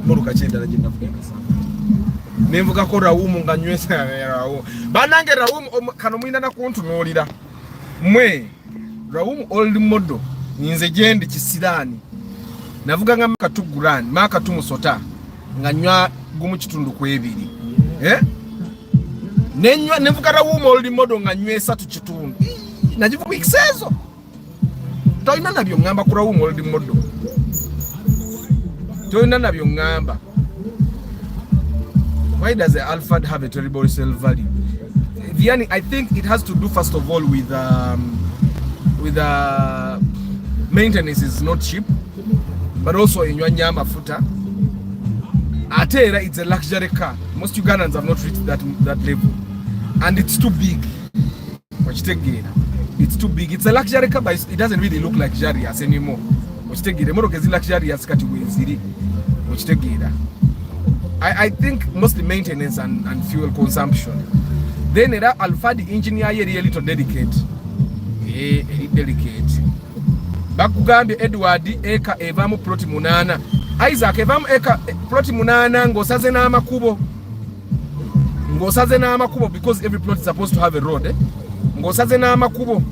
muruka kyendala gye navuga nenvuga ko rawumu nga nywesa rawumu banange rawumu kano mwina na kuntunuulira mwe rawumu old model ninze gyendi kisirani navuga nga makatugurani makatumusota nga nywa gumu kitundu kwebiri nenvuga rawumu old model nga nywesa tukitundu nagivumikiseezo toyina nabyo ngamba ku rawumu old model toyina nabyo ngamba. Why does the Alphard have a terrible resale value? Vianney, I think it has to do first of all with maintenance is not cheap, but also in Nyanya mafuta. Atera, it's a luxury car. Most Ugandans have not reached that level, and it's too big. It's too big. It's a luxury car, but it doesn't really look luxurious anymore. I think mostly maintenance and fuel consumption. Then era Alphard engineer here little delicate. Delicate. Bakugambye Edward eka evamu ploti munana. Isaac evamu eka ploti munana ngosaze n'amakubo. Ngosaze n'amakubo because every plot is supposed to have a road. Ngosaze n'amakubo.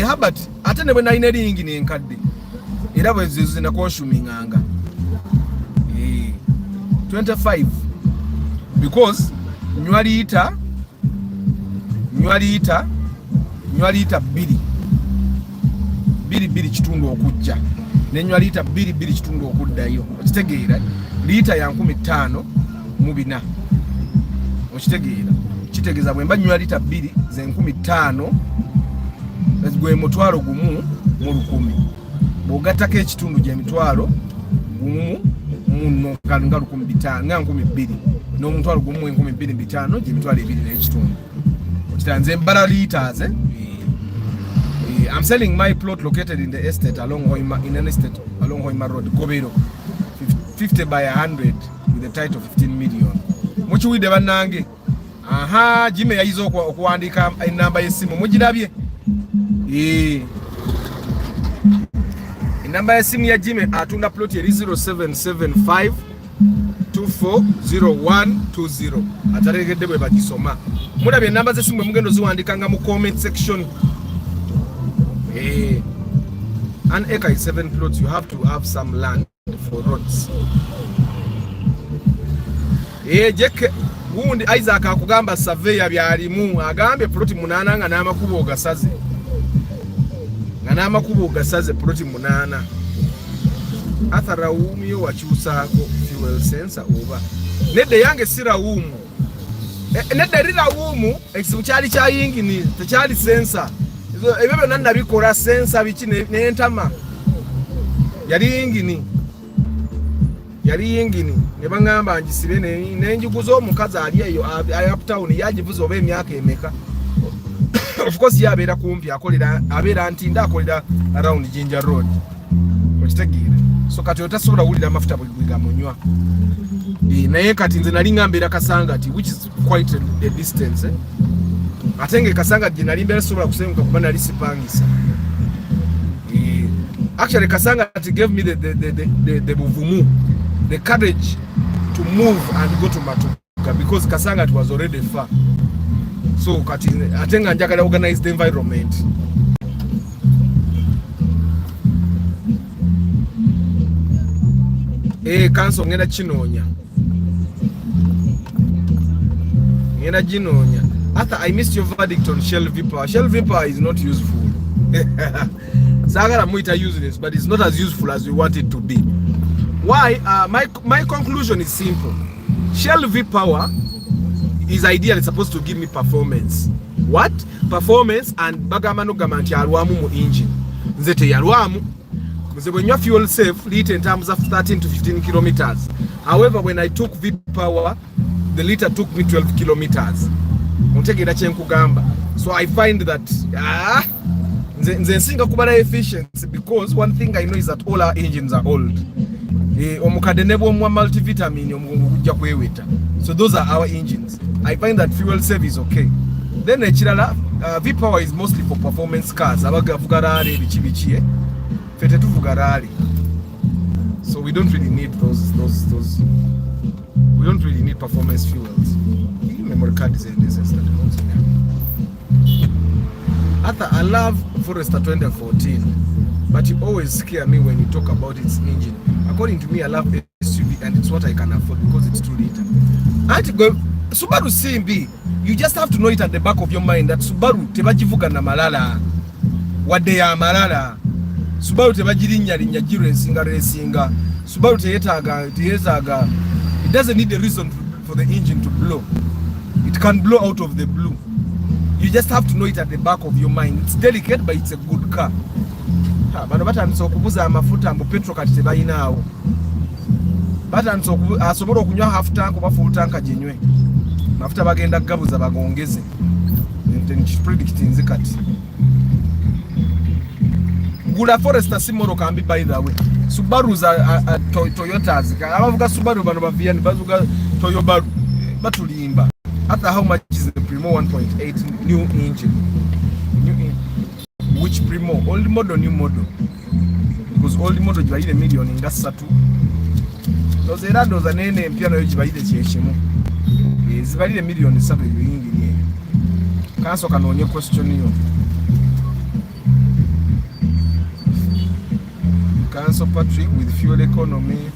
Habert ate ne bwe nalina eringi nenkadde era bwe zina consuminganga 25 because nywa lita 2 kitundu okujja nenywa lita 2 kitundu okuddayo okitegeera lita ya 15 okitegeera kitegeeza bwe mba nywa lita 2 ze 15 gwe mutwalo gumu mu 100 bw'ogattako ekitundu gye mitwalo gumu muno nga 15 nga 12 n'omutwalo gumu 25 gye mitwalo 2 n'ekitundu kitanze mbala liters. I'm selling my plot located in the estate along Hoima, in an estate along Hoima Road, Kobero, 50 by 100 with a title 15 million. Muchiwide banange. Aha, Jimmy yayizo okuwandika enamba y'essimu mugirabye. Enamba y'essimu ya Jimmy atunda plot eri 0775 240120. Ataregedde bwe bagisoma. Mulabye enamba z'essimu mugendo ziwandikanga mu comment section. An acre is 7 plots. You have to have some land for roads. Jeke wundi Isaac akugamba surveyor byalimu agambe ploti 8 nga n'amakubo gasaze. Nga n'amakubo gasaze ploti 8. Athara wumiyo wakyusaako fuel sensor oba. Nedde yange sira wumu. Nedde rira wumu ekizibu kyali kya yingini tekyali sensor. Ebyo nanda bikola sensa biki n'entama yali yingini ne bangamba njisibe n'enjiguza omukazi ali eyo uptown yagivuza oba emyaka emeka. Of course yabeera kumpi akolera abeera ntinda akolera around Jinja Road okitegeera so kati otasobola wulira amafuta bwe gamunywa naye kati nze nali ngambira Kasangati which is quite a distance atenge Kasangati gye nali mbera sobola kusenguka kuba nali sipangisa. Actually Kasangati gave me the buvumu, the courage to move and go to Matuga because Kasangati was already far. So kati atenga njagala organize the environment. Kanso ngenda kinoonya. Ngenda ginoonya. Arthur, I missed your verdict on Shell Viper. Shell Viper is not useful. Sagara Muita useless, but it's not as useful as we want it to be. Why? My conclusion is simple. Shell Viper is ideally supposed to give me performance. What? Performance and bagamano gamanti yalwamu mu engine. Nzete yalwamu. When your fuel safe, liter in terms of 13 to 15 kilometers. However, when I took Viper, the liter took me 12 kilometers. So I find that nze nsinga kubala efficiency because one thing I know is that all our engines are old. omukadde ne bw'omuwa multivitamin omugongo gujja kweweta. So those are our engines. I find that fuel save is okay. Then ekirala V-Power is mostly for performance cars. Abagavuga rally bichi fete tuvuga rally. So we don't really need those we don't really need performance fuels. Memory card is in this instead. I love Forester 2014, but you always scare me when you talk about its engine. According to me, I love the SUV and it's what I can afford because it's 2 liter. Subaru CMB, you just have to know it at the back of your mind that Subaru tebajivuga na malala. Wade ya malala. Subaru tebajirinya linyajiro resinga. Subaru teyetaga. It doesn't need a reason for the engine to blow. It can blow out of the blue. You just have to know it at the back of your mind. It's delicate, but it's a good car. Bano batandise okubuza amafuta mbu petrol kati tebayinaawo. Batandise asobola okunywa half tank oba full tank aginywe. Mafuta bagenda gabuza bagongeze. Predict nze kati. Gula Forester si motoka mbi by the way. Subaru za Toyotas. Abavuga Subaru bano baviani bazuga Toyobaru. Batulimba. After how much is the Primo 1.8 new engine? Which Primo? Old model, new model? Because old model you buy $1 million in gas satu. Those are those are nene piano you buy the cheshimo. Is buy $1 million in satu you engine. Cancel can only question you. Cancel Patrick with fuel economy.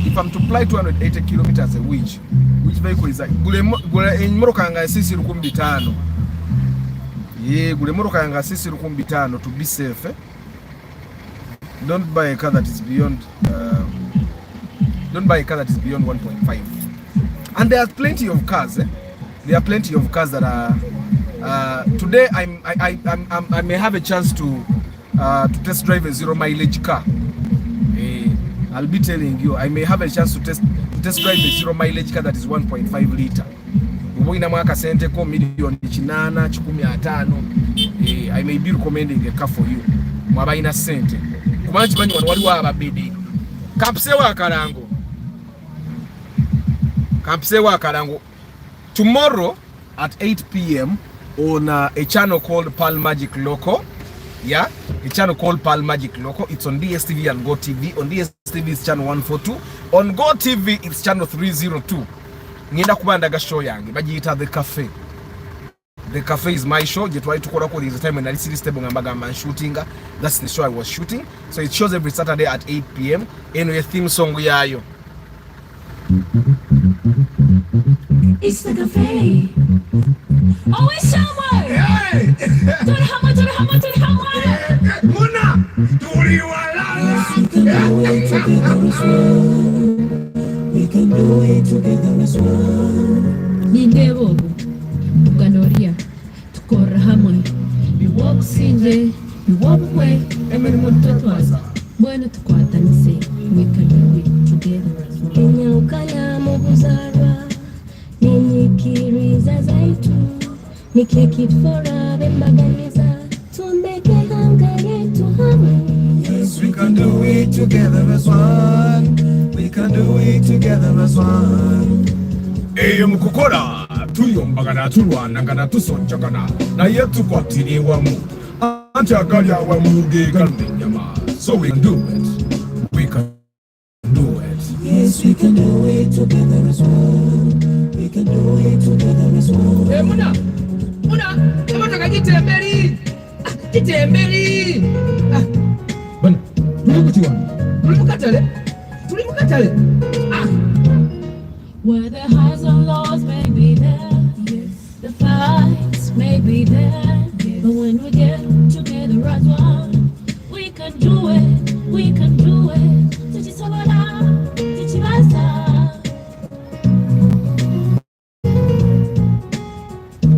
If I'm to fly 280 kilometers a week, which vehicle is that? Gule in Morokanga sisi rukumbi tano. Yeah, gule Morokanga sisi rukumbi tano to be safe. Don't buy a car that is beyond. Don't buy a car that is beyond 1.5. And there are plenty of cars. There are plenty of cars that are. Today I may have a chance to test drive a 0 mileage car. I'll be telling you, I may have a chance to test drive a 0 mileage car that is 1.5 liter. Uboina mwaka sente ko milioni 8 15. I may be recommending a car for you. Mwabaina sente. Kumana chibanyi wali wa ababidi. Kapse wa karango. Tomorrow at 8 p.m. on a channel called Pearl Magic Loco. Yeah, a channel called Pearl Magic Loco. It's on DSTV and Go TV. On DSTV it's channel 142. On Go TV it's channel 302. Ngenda kubandaga show yange bagiyita The Cafe. The Cafe is my show. Je twali tukola ko this time when I see stable ngambaga man shooting. That's the show I was shooting. So it shows every Saturday at 8 p.m. Anyway, theme song yayo. It's the cafe. Oh, it's somewhere. Hey! To the hammer. Muna! We can do it together as one. Nindebo Uganda tukora hamwe. We walk sinje, we walk away. Emeni mutotwaza. Bueno tukwatanise. We can do it together as one. Kenya ukala mubuzarwa. Ninyikiriza zaitu. Nikeki fora bembaganiza. Tumbeke hanga yetu hamwe. Yes, we can do it together as one. We can do it together as one. Eyo mukukora tuyombagana tulwanagana tusonjagana naye tukwatiri wamu anjagalya wamuge kalmenyama. So we can do it. We can do it. Yes, we can do it together as one. We can do it together as one. Muna, emotaka gitemberi. Gitemberi. Bana, tuli mukatale. Where the highs and lows may be there, yes. The fights may be there, yes. But when we get together as one, we can do it, we can do it. Tuchisobora, tuchibasa.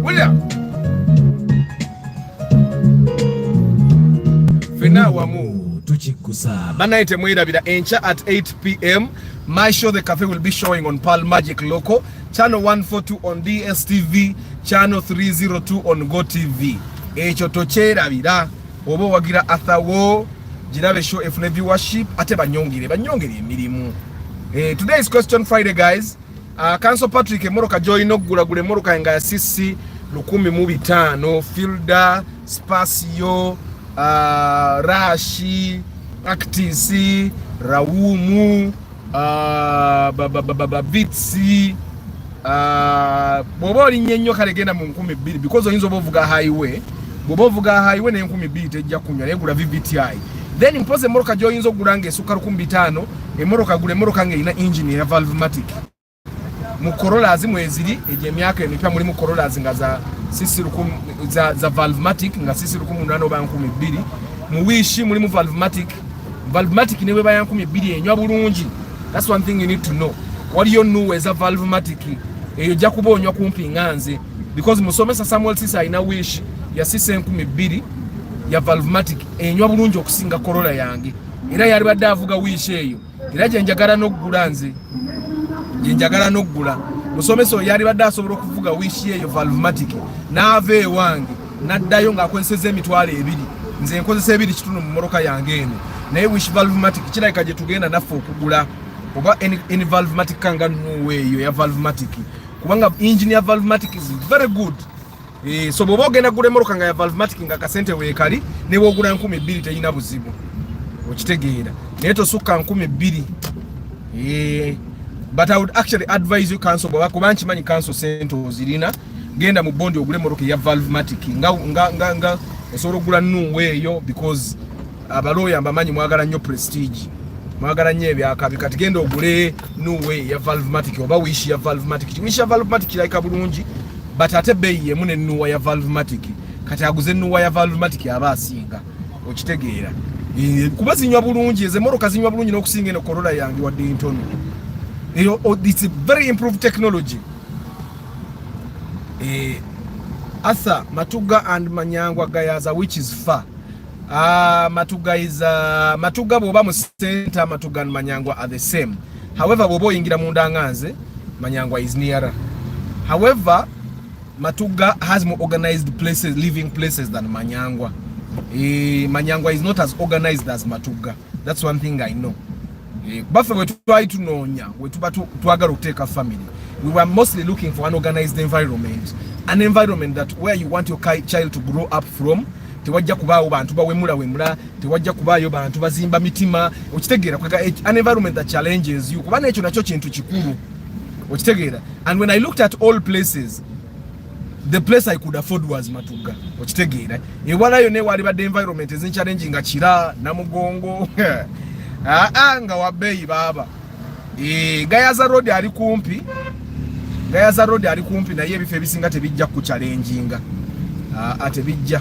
William Fina wamu tuchikusa banaite mwirabira encha at 8 p.m. My show The Cafe will be showing on Pearl Magic Loco, channel 142 on DSTV, channel 302 on Go TV. Echo tocherabira obo wagira athawo girabe show efune viewership ate banyongere emirimu. Today's question Friday guys. Council Patrick emoroka join okugula emoroka nga ya sisi 1,500 Fielder, Spacio, Rashi, Actis, Rawumu, Vitsi, bobo linnyo kale genda mu 2,000 because oyinza obuvuga highway ne 2,000 tejja kunywa negula VVTI. Then impose emoroka joyinza okugula esuka 1,500 emoroka gula emoroka ng'erina engine ya Valvematic. Mu Corolla mweziri eje myaka emipya mulimu Corolla nga za sisi za Valvematic nga sisi 1,800 oba 2,000. Mu Wish mulimu Valvematic ne beba 2,000 enywa bulungi. That's one thing you need to know. Waliyo nuwe za Valvematic eyo jja kuba onywa kumpi nganze because musomesa Samuel Sisa ina Wish ya sisi 2,000 ya Valvematic enywa bulungi okusinga Corolla yange. Era yali badde avuga Wish eyo. Era je njagala n'okugula nze. Njagala n'okugula musomeso yali badde asobola okuvuga Wish eyo Valvematic n'ave ewange n'addayo ng'akozeseza emitwalo 2 nze nkozesa 2 kitundu mu moroka yange eno naye Wish Valvematic kirabika gye tugenda naffe okugula oba any Valvematic kanga nuwe eyo ya Valvematic kubanga engine ya Valvematic is very good. So bw'oba ogenda gula emoroka nga ya Valvematic nga kasente weekali ne bw'ogula 2,000 teyina buzibu okitegeera naye tosukka 2,000. But I would actually advise you council kuba nkimanyi council sente ozirina genda mu bondi ogule moroka ya Valvematic nga osobola okugula nuwe eyo because abaloya mbamanyi mwagala nnyo prestige mwagala nnyo ebyakabi kati genda ogule nuwe ya Valvematic oba Wish ya Valvematic. Wish ya Valvematic kirabika bulungi but ate beeyi emu ne nuwa ya Valvematic kati aguze nuwa ya Valvematic aba asinga okitegeera kuba zinywa bulungi ezo moroka zinywa bulungi n'okusinga eno Corolla yange wadde ntono. It's a very improved technology. Asa Matuga and Manyangwa Gayaza, which is far. Matuga is Matuga boba mu center. Matuga and Manyangwa are the same. However, bobo ingira munda nganze Manyangwa is nearer. However, Matuga has more organized places, living places than Manyangwa. Manyangwa is not as organized as Matuga. That's one thing I know. But we try to know we to take a family. We were mostly looking for an organized environment, an environment that where you want your child to grow up from. Tewajja kubaawo bantu bawemula tewajja kubaayo bantu bazimba mitima okitegeera an environment that challenges you kuba nekyo nakyo kintu kikulu okitegeera. And when I looked at all places, the place I could afford was Matuga okitegeera. Ewalayo ne wali badde environment challenging nga Kira Namugongo nga wabeyi baba. Gayaza road ali kumpi. Gayaza road ali kumpi naye ebife bisinga tebijja ku challenginga. Atebijja.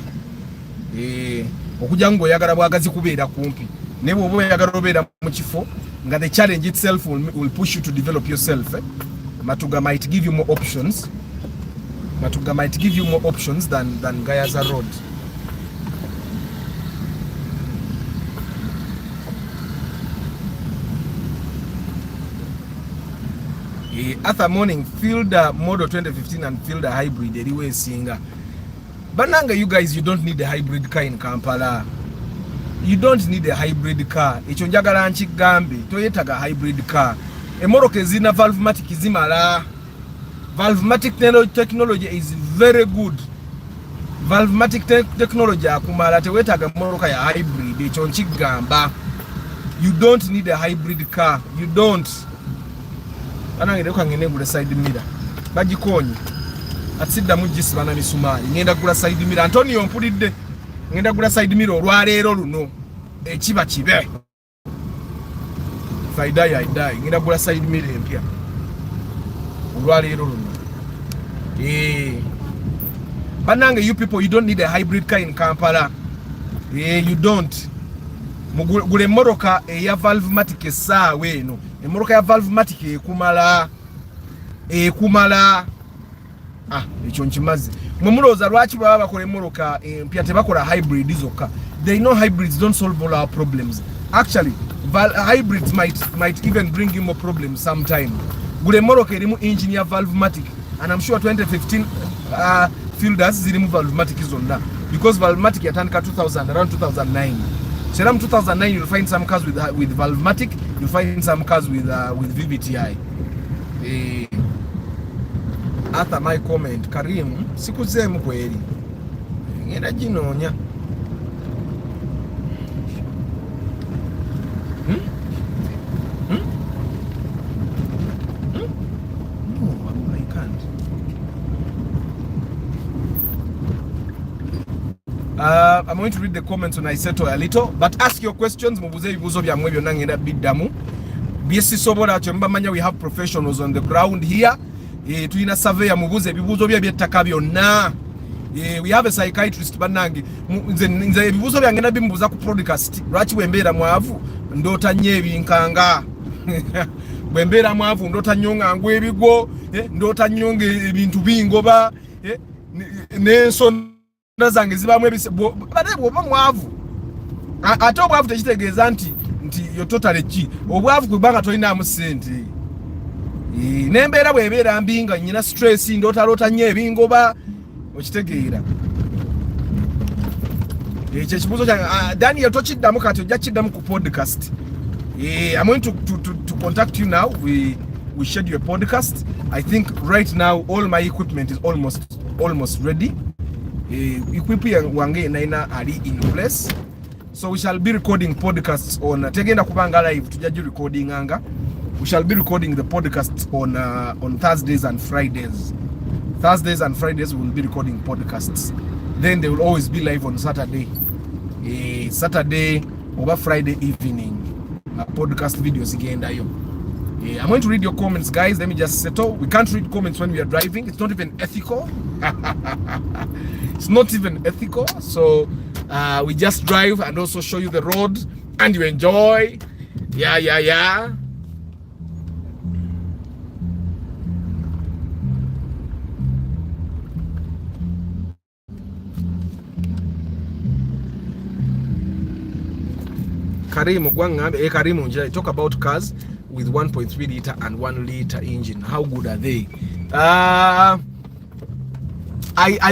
Okujja ngo oyagala bwagazi kubeera kumpi. Ne bwo oyagala obeera mu kifo nga the challenge itself will push you to develop yourself. Matuga might give you more options. Matuga might give you more options than Gayaza road. Other morning Fielder model 2015 and Fielder hybrid anyway singa. Bananga you guys, you don't need a hybrid car in Kampala. You don't need a hybrid car. Ekyo njagala nkigambe toyetaga hybrid car. Emoroka ezina Valvematic zimala. Valvematic technology is very good. Valvematic technology akumala tewetaga moroka ya hybrid. Ekyo nkigamba. You don't need a hybrid car. You don't. Anangere ko ngene gula side mirror bagikonye atsidda mujisi bana misumali ngenda gula side mirror Antonio mpulidde ngenda gula side mirror olwaleero luno ekiba kibe faida ya idai ngenda gula side mirror empya olwaleero luno banange you people, you don't need a hybrid car in Kampala. You don't. Gule moroka ya Valvematic esaawa eno emoroka ya Valvematic ekumala ekyo nkimaze mumuloza lwaki baba bakola emoroka empya tebakola hybrid zokka. They know hybrids don't solve all our problems. Actually hybrids might even bring you more problems sometime. Gule moroka erimu engine ya Valvematic and I'm sure 2015 Fielders zirimu Valvematic zonna because Valvematic yatandika 2000 around 2009. Serum 2009, you'll find some cars with Valvematic. You'll find some cars with VVTI. After my comment, Karim, sikuzemu kweli. Ngenda jinonya. I'm going to read the comments when I settle a little, but ask your questions. Mubuze ibibuzo byamwe byonna ngenda biddamu. Byesisobola kyemba manya we have professionals on the ground here. Tuina surveyor mubuze ibibuzo byettaka byonna. We have a psychiatrist banange. Nze ibibuzo byangenda bimbuza ku podcast. Lwaki wembeera mwavu ndota nnyo ebinkanga. Bwembeera mwavu ndota nyonga ngwe ebigo, ndota nyonga ebintu bingoba, n'ensonga zange zibamu bade bwoba mwavu ate obwavu tekitegeeza nti yo totale ki obwavu kubanga tolinamu ssente n'embeera bwebeera mbi nga nnyina stress ndootalota nnyo ebingoba okitegeera ekyo ekibuuzo kyange Daniel tokiddamu kati ojja kiddamu ku podcast. I'm going to contact you now. We schedule a podcast. I think right now all my equipment is almost ready. Equipment wange naina ali in place, so we shall be recording podcasts on tegenda kubanga live tujaji recording anga. We shall be recording the podcasts on Thursdays and Fridays. Thursdays and Fridays we will be recording podcasts. Then they will always be live on Saturday. Saturday over Friday evening. Podcast videos again. I'm going to read your comments, guys. Let me just settle. We can't read comments when we are driving. It's not even ethical. It's not even ethical. So we just drive and also show you the road and you enjoy. Yeah. Karim Gwangam, Karim, talk about cars with 1.3 liter and 1 liter engine. How good are they? I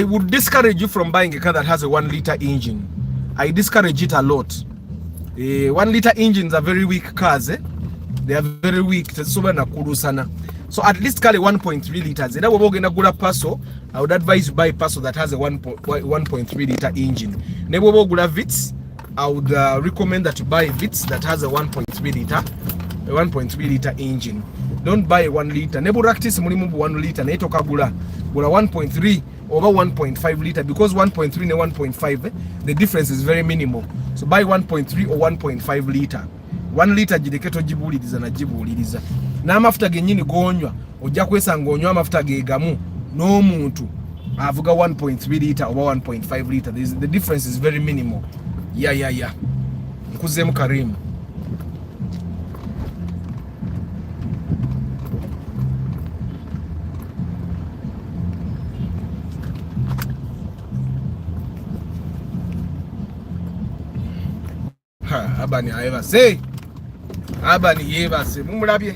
would discourage you from buying a car that has a 1 liter engine. I discourage it a lot. 1 liter engines are very weak cars. They are very weak. So at least call it 1.3 liters. I would advise you buy a Passo that has a 1.3 liter engine. Vitz, I would recommend that you buy a Vitz that has a 1.3 liter engine. Don't buy a 1 liter. Neburaktis mulimu 1 liter netoka gula 1.3 over 1.5 liter, because 1.3 and 1.5 the difference is very minimal. So buy 1.3 or 1.5 liter. 1 liter jideketo jibuliriza na jibuliriza. Na amafuta genyini gonywa ojja kwesanga onywa amafuta gegamu n'omuntu avuga 1.3 liter over 1.5 liter. The difference is very minimal. Yeah. Nkuzemu Karim. Abani ayebase. Abani yebase. Mumulabye.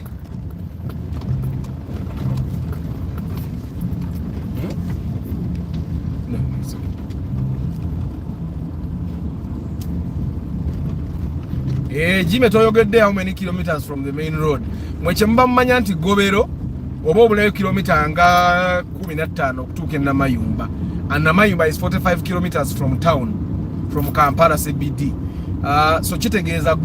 Jime toyogedde how many kilometers from the main road. Mweche mba mmanya nti Gobero oba obulayo kilomita nga 15 okutuuka e Namayumba. And Namayumba is 45 kilometers from town, from Kampala CBD. So kitegeeza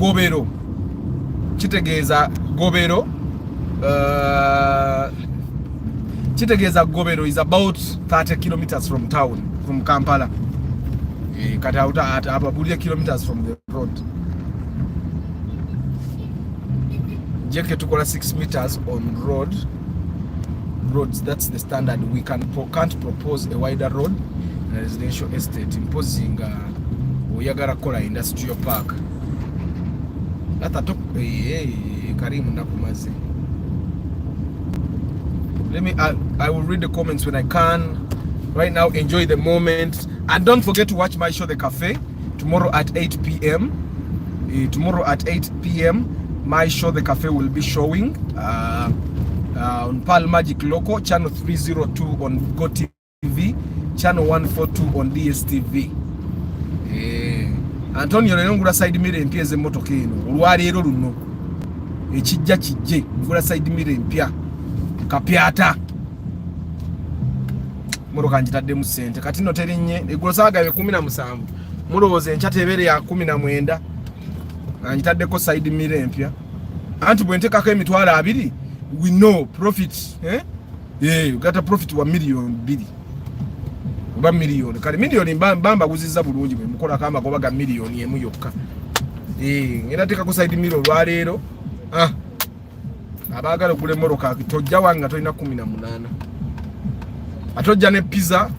Gobero is about 30 kilometers from town, from Kampala. Kati ababulya kilometers from the road. Jeke tukola 6 meters on roads. That's the standard. We can't propose a wider road in a residential estate, imposing oyagala kola industrial park. Karimu nakumaze. I will read the comments when I can. Right now, enjoy the moment, and don't forget to watch my show The Cafe tomorrow at 8 p.m. Tomorrow at 8 p.m. my show The Cafe will be showing on Pearl Magic Loco, channel 302 on GoTV, channel 142 on DSTV. Antonio lero ngula side mirror empya ez'emmotoka eno olwaleero luno ekijja kijje ngula side mirror empya kapyata mmotoka njitadde mu ssente kati no terinnye eggulo saagabe 17 mulowooza enkya tebere ya 19 njitaddeko side mirror empya anti bwe nteekako emitwalo 2 we know profit ugata profit wa million 2 oba million kale million bamba guzizza bulungi bwe mukola kama goba ga million emu yokka ngenda teekako side mirror olwaleero abaagala ogula emmoroka tojja wanga tolina 18 atojja ne pizza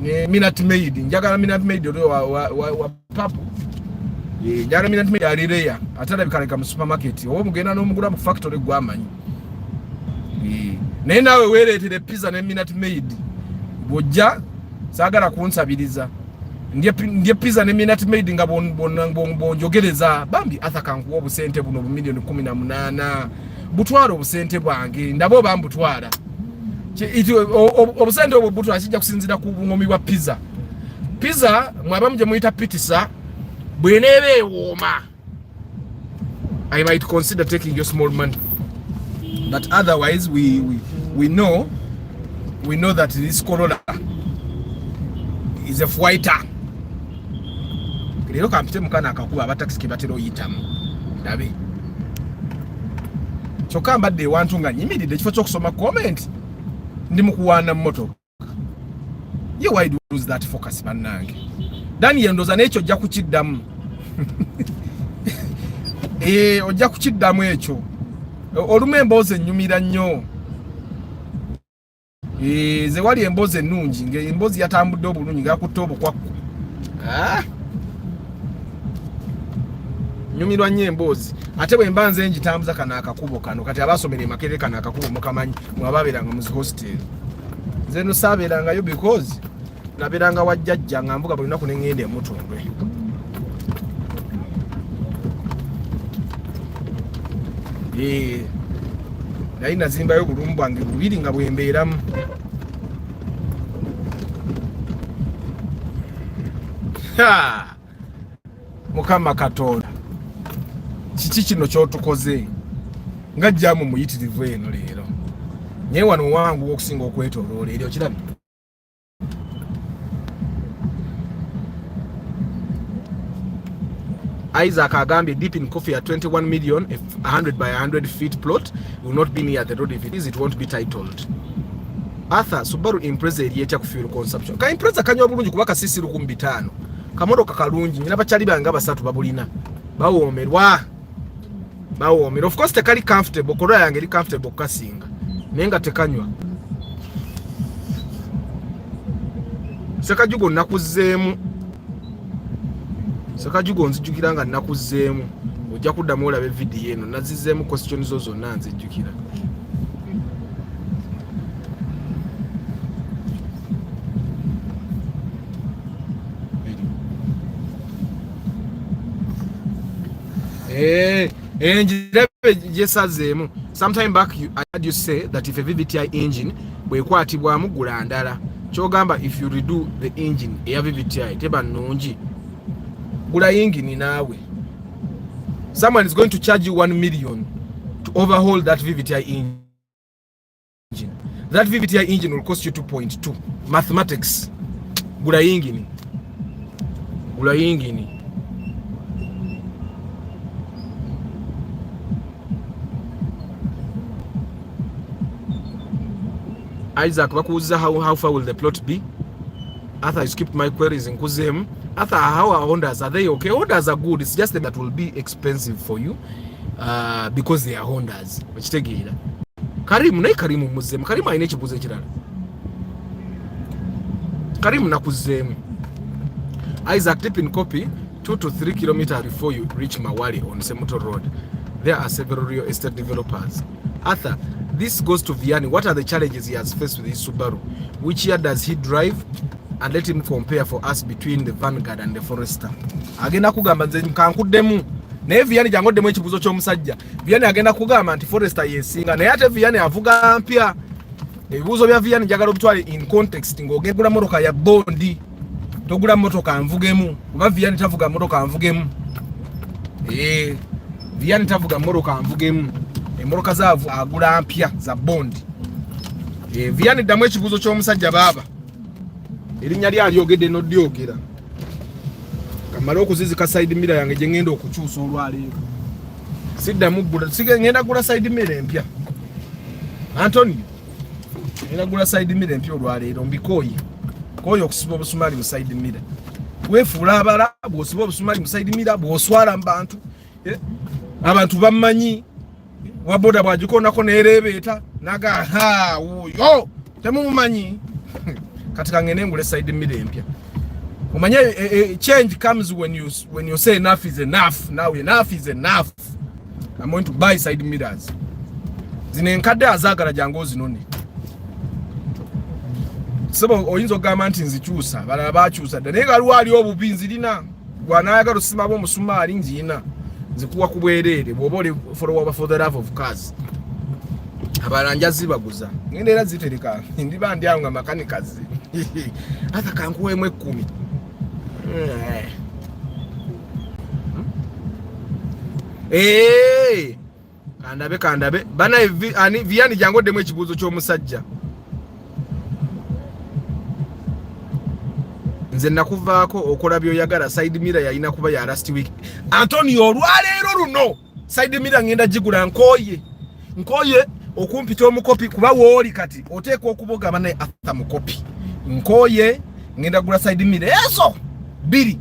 ne minute maid njagala minute maid wa papu njagala minute maid alireya atalabika mu supermarket oba mugenda n'omugula mu factory gwamanyi naye naawe weereetere pizza ne minute maid bw'ojja saagala kunsabiriza ndye pizza ne minute maid nga bonjogereza bambi Arthur kankuwa obusente buno million 18 butwala obusente bwange ndabo bambutwala obusente obwo butwala kijja kusinzira ku bungomi bwa pizza mwaba muje muyita pitisa bweneeba ewooma I might consider taking your small money but otherwise we know that this Corolla is a fighter. Lero kampite mukana akakuba abataxi kibatero yitamu ndabe kyokka mbadde ewantu nga nyimiridde ekifo ky'okusoma comment ndi mukuwaana mmotoka why do you lose that focus bannange Daniel ndoza n'ekyo ojja kukiddamu ojja kukiddamu ekyo olumu emboozi ennyumira nnyo ze wali emboozi ennungi ng'emboozi yatambudde obulungi ng'akutte obukwakku nyumirwa nnyo emboozi ate bwe mba nze njitambuza kana akakubo kano kati abaasomera Makerere kana akakubo mukamanyi mwababeeranga mu hostel nze no saabeerangayo because nabeeranga wajjajja nga mbuga buli lunaku ne ŋŋenda Mutundwe naye nazimbayo obulumu bwange bubiri nga bwembeeramu Mukama Katonda kiki kino kyotukoze nga jjamu muyitirivu eno leero naye wano wangu okusinga okwetoloola eri okirabye Isaac agambye deep in coffee at 21 million if 100 by 100 feet plot will not be near the road. If it is, it won't be titled. Arthur Subaru Impreza erieta ku fuel consumption ka Impreza kanywa bulungi kubaka sisi 15 kamodoka kalungi nyina bachali banga basatu babulina bawoomerwa of course tekali comfortable Corolla yange eri comfortable kasinga nenga tekanywa sekajugo nakuzeemu Sakajugo nzijukiranga nakuzeemu ojja kuddamu olabe video eno nazizeemu question zo zonna nzijukira njirabe gyesazeemu sometime back I heard you say that if a VVTI engine bwekwatibwamu gula ndala kyogamba if you redo the engine eya VVTI teba nnungi gula engine nawe someone is going to charge you 1 million to overhaul that VVTI engine. That VVTI engine will cost you 2.2 mathematics gula engine Isaac bakuuza how far will the plot be? Arthur, you skipped my queries in Kuzem. Arthur, how are Hondas? Are they okay? Hondas are good. It's just that will be expensive for you because they are Hondas. Karimu naye Karimu muzemu. Karimu ayina ekibuuzo ekirala. Karimu nakuzemu. Isaac, tip in copy 2 to 3 kilometers before you reach Mawali on Semuto Road. There are several real estate developers. Arthur, this goes to Vianney. What are the challenges he has faced with his Subaru? Which year does he drive? And let him compare for us between the Vanguard and the Forester. Agenda kugamba nze nkankuddemu. Naye Vianney jangoddemu ekibuuzo ky'omusajja. Vianney agenda kugamba nti Forester yesinga. Naye ate Vianney avuga mpya. Ebibuuzo bya Vianney njagala obitwale in context ng'ogenda kugula motoka ya bondi. togula motoka nvugemu kuba Vianney tavuga motoka nvugemu Vianney tavuga motoka nvugemu emmotoka zaavu agula mpya za bond Vianney damu ekibuzo ky'omusajja baba erinnya lya lyogedde n'odyogera kamala okuzizika side mirror yange gye ngenda okukyusa olwaleero siddamu gula ngenda gula side mirror empya Antonio ngenda gula side mirror empya olwaleero mbikoye koyo okusiba obusumali mu side mirror wefuula abala bw'osiba obusumali mu side mirror bw'oswala mu bantu abantu bamanyi waboda bwagikonako neerebeeta naga wuyo temumumanyi kati kangende ngule side mirror empya umanye change comes when you say enough is enough. Now enough is enough. I'm going to buy side mirrors zine nkadde azagala jango zinone sebo oyinzo gamanti nzikyusa balala bakyusa naye galwali obubinzi lina gwanayagala osima bo musumali njina zikuwa kubwerere bwoba oli for the love of cars abalanja zibaguza ngende era zitereka ndiba ndyawo nga makanikazi ata kankuwemu 10 kandabe bana Vianney jangoddemu ekibuuzo ky'omusajja nze nakuvaako okola byoyagala side mirror yalina kuba ya last week Antonio olwaleero luno side mirror ngenda gigula nkoye okumpita omukopi kuba wooli kati oteeka okuboga banaye after mukopi nkoye ngenda gula side mirror ezo 2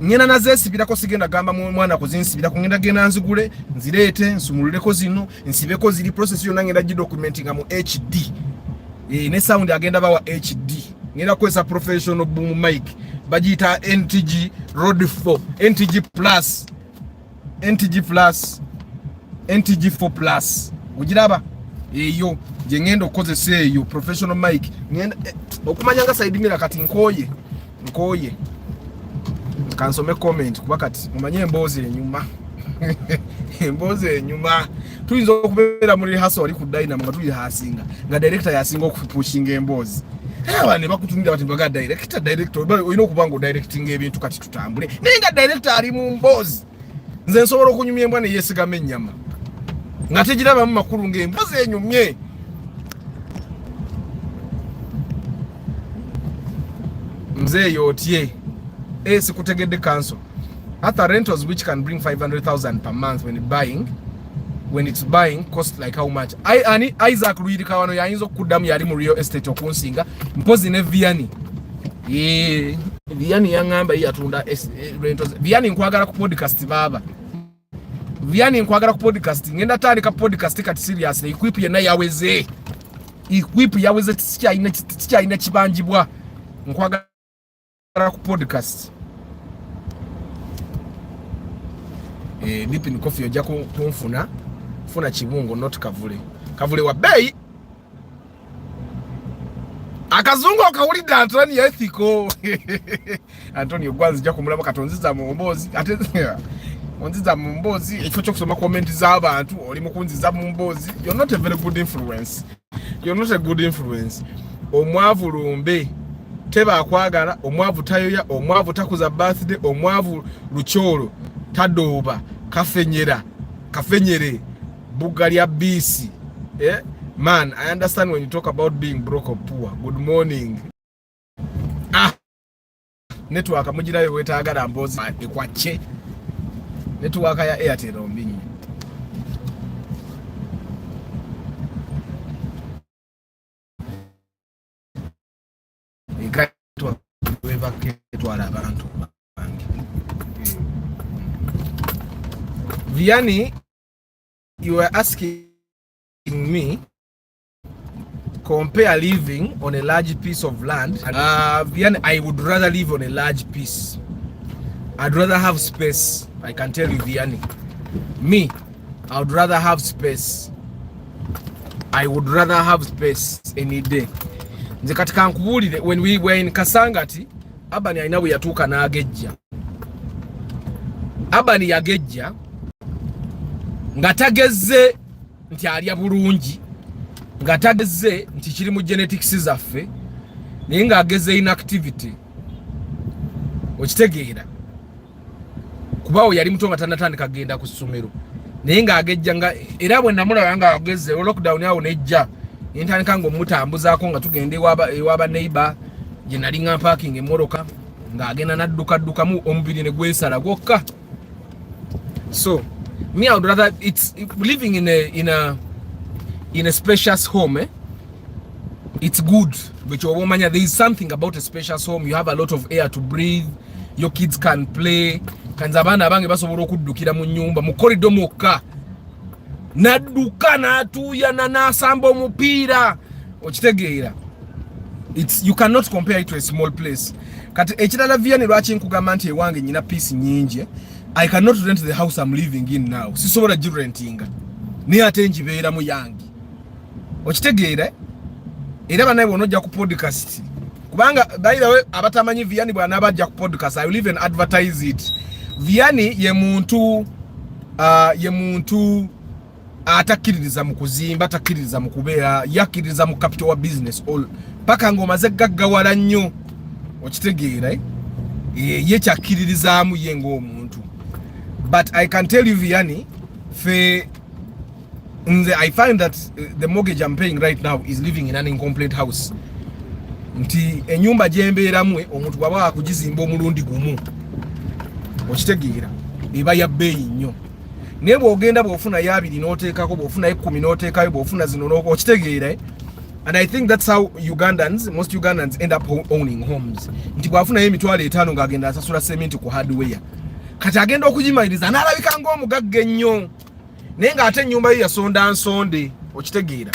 ngenda nazeesibirako sigenda gamba mwana kuzinsibirako ngenda genda nzigule nzireete nsumululeko zino nsibeko ziri process yonna ngenda gidocumentinga mu HD ne sound agenda bawa HD ngenda kwesa professional boom mic bagita NTG Rode 4 NTG4 plus ugiraba eyo je ngenda okozesa eyo professional mic ngenda okumanya nga side mirror kati nkoye kansome comment kuba kati umanye emboze enyuma tuyinza okubeera muri haso ali ku dynamo nga tuli hasinga nga director yasinga okupushinga embozi abane bakutundira bati baga director oyina okubanga directing ebintu kati tutambule nenga director ali mu mbozi nze nsobola okunyumya embwa ne yesigama ennyama nga tegiraba mu makulu ng'embozi enyumye mzee yotye sikutegedde council at the rentals which can bring 500,000 per month when it's buying cost like how much Isaac Luirika wano yayinza okuddamu yali mu real estate okunsinga mpozi ne Vianney Vianney yangamba yatunda rentals Vianney nkwagala ku podcast baba Vianney nkwagala ku podcast ngenda tandika podcast kati seriously equip yena yaweze tikyayina kibanjibwa nkwagala ku podcast Dipping coffee ojja kunfuna kibungo not kavule wa bei akazungu akawulidde Antonio ethico Antonio gwanzi jja kumulaba katonziza mu mbozi ate onziza mu mbozi ekifo ky'okusoma comment z'abantu oli mukunziza mu mbozi you're not a very good influence omwavu lumbe teba akwagala omwavu tayoya omwavu takuza birthday omwavu lukyolo tadoba kafenyere bugalya bisi man I understand when you talk about being broke or poor. Good morning network mujirayo wetagala mbozi ekwache network ya Airtel ombinyi ikatwa wevaketwala abantu bangi Vianney, you were asking me compare living on a large piece of land. Vianney, I would rather live on a large piece. I'd rather have space. I can tell you, Vianney. Me, I would rather have space. I would rather have space any day. When we were in Kasangati, Abani I know we yatuka na agejja. Abani yagejja. Ngatageze nti alya bulungi ngatageze nti kiri mu genetics zaffe naye nga ageze inactivity okitegeera kubawo yali muto nga tanatandika kagenda ku ssomero naye ng'agejja nga era bwe namulaba nga agezze lockdown awo nejja ntandika ng'omutambuzaako nga tugenda ewaaba neighbor gye nali nga parking emmoroka ng'agenda naddukaddukamu omubiri ne gwesala gwokka. So me, I would rather it's living in a spacious home. It's good, but there is something about a spacious home. You have a lot of air to breathe. Your kids can play. Kanzabana abange basobola okuddukira mu nnyumba mu corridor mokka. Nadduka n'atuuya n'asamba omupiira. Okitegeera. You cannot compare it to a small place. Kati ekirala Vianney lwaki nkugamba nti ewange nyina peace nyingi. I cannot rent the house I'm living in now. Sisobola girentinga. Ni ate njibeera mu yangi. Okitegeera? Era banaye bonojja ku podcast. Kubanga by the way abatamanyi Vianney bwana abajja ku podcast, I will even advertise it. Vianney ye muntu atakiririza mu kuzimba, atakiririza mu kubeera, yakiririza mu capital wa business all. Paka ngomaze gaggawala nnyo. Okitegeera? Ye kyakiririzaamu ye ng'omuntu. But I can tell you Vianney, I find that the mortgage I'm paying right now is living in an incomplete house. Nti enyumba gyembeeramu omuntu bwaba akugizimba omulundi gumu. Okitegeera? Eba ya bbeeyi nnyo. Naye bw'ogenda bw'ofuna ya 2 n'oteekako, bw'ofuna 10 n'oteekayo, bw'ofuna zino okitegeera? And I think that's how most Ugandans end up owning homes. Nti bw'afuna emitwalo 5 ng'agenda asasula cement ku hardware. Kati agenda okugimaliriza n'alabika ng'omugagga ennyo. Naye ng'ate ennyumba ye yasonda nsonde. Okitegeera?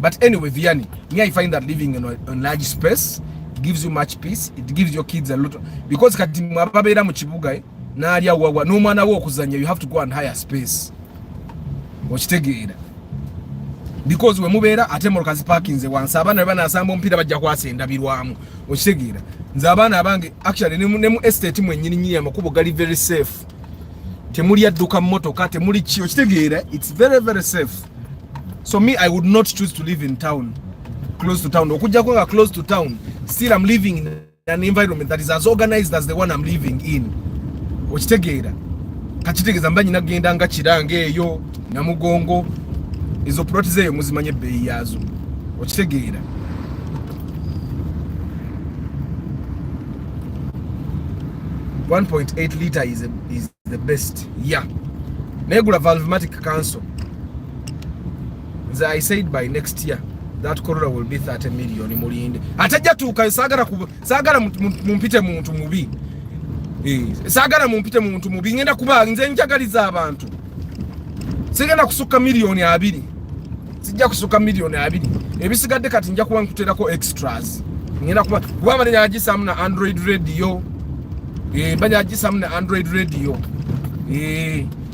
But anyway, Vianney, me I find that living in a large space gives you much peace. It gives your kids a lot because kati mwababeera mu kibuga n'ali awawa n'omwana wo okuzanya, you have to go and hire space. Okitegeera? Because we mubeera ate moroka ziparkinze wansi abaana bwe banaasamba omupiira bajja kwasa endabirwamu. Okitegeera? Nze abaana abange actually ne mu estate mwennyini amakubo gali very safe. Temuli adduka mmotoka, temuli ki. Okitegeera? It's very very safe. So me, I would not choose to live in town, close to town. Okujja kwa close to town, still I'm living in an environment that is as organized as the one I'm living in. Okitegeera? Kachitegeeza mbanyi nagenda nga kirange eyo Namugongo izo plot zeyo muzimanye ebbeeyi yazo. Okitegeera? $1.8 liter is the best. Yeah. Negula Valvematic Council. As I said, by next year that Corolla will be 30 million mulinde. Atajja tuka sagala mumpite muntu mubi. Sagala mumpite muntu mubi ngenda kuba nze njagaliza abantu. Sigenda kusuka milioni 2. Sijja kusuka milioni 2. Ebisigadde kati nja kuba nkuterako extras. Ngenda kuba banyagisamu na Android radio. Banyagisamu na Android radio.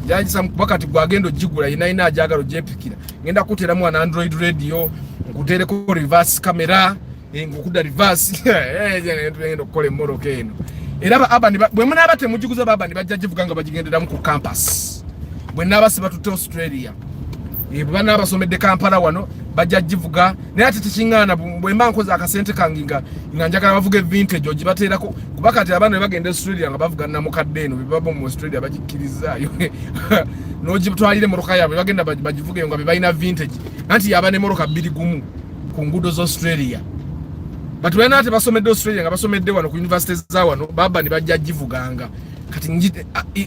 Yagisamu bakati gwagendo jigula ina ajagalo jepikira. Ngenda kuteramu an Android radio, nkutereko reverse camera, ngukuda reverse. Ngendo kole moroka eno. Era abani bwe munaba temujiguza babani bajja jivuganga bajigendera mu ku campus. Bwe naba sibatute Australia. Bana abasomedde Kampala wano bajja jivuga. Naye ate tekingana bwe mbankoza akasente kanginga nganjagala bavuge vintage ogibaterako kubakati abana bagenda Australia nga bavuga na mukadde eno bibabo mu Australia bagikirizayo. Nojibutwalire moroka yabe bagenda bajivuge nga bebalina vintage. Anti yabane moroka 2 gumu ku ngudo zo Australia. But when ate basomedde Australia nga basomedde wano ku universities za wano baba ni bajja jivuganga. Kati njite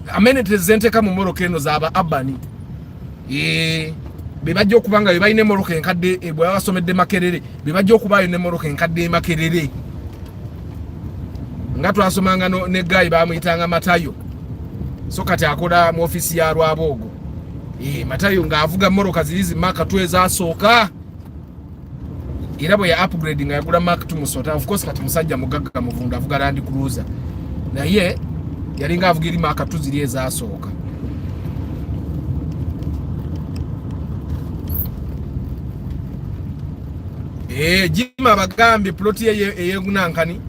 amenities zenteka mu moroka eno za aba abani. Bebajja okubanga bebalina moroka enkadde bwe basomedde Makerere bebajja okubayo ne moroka enkadde Makerere. Nga twasomanga ne guy bamuyitanga Matayo. So kati akola mu office ya Rwabogo. Matayo ngaavuga moroka zilizi maka 2 ezasooka. Era bwe ya upgrade nga yagula Mark 2 musota. Of course kati musajja mugagga muvunda avuga Land Cruiser. Na ye yali ngaavuga eri Mark 2 zili ezasooka. Jima bagambi ploti ye gunankani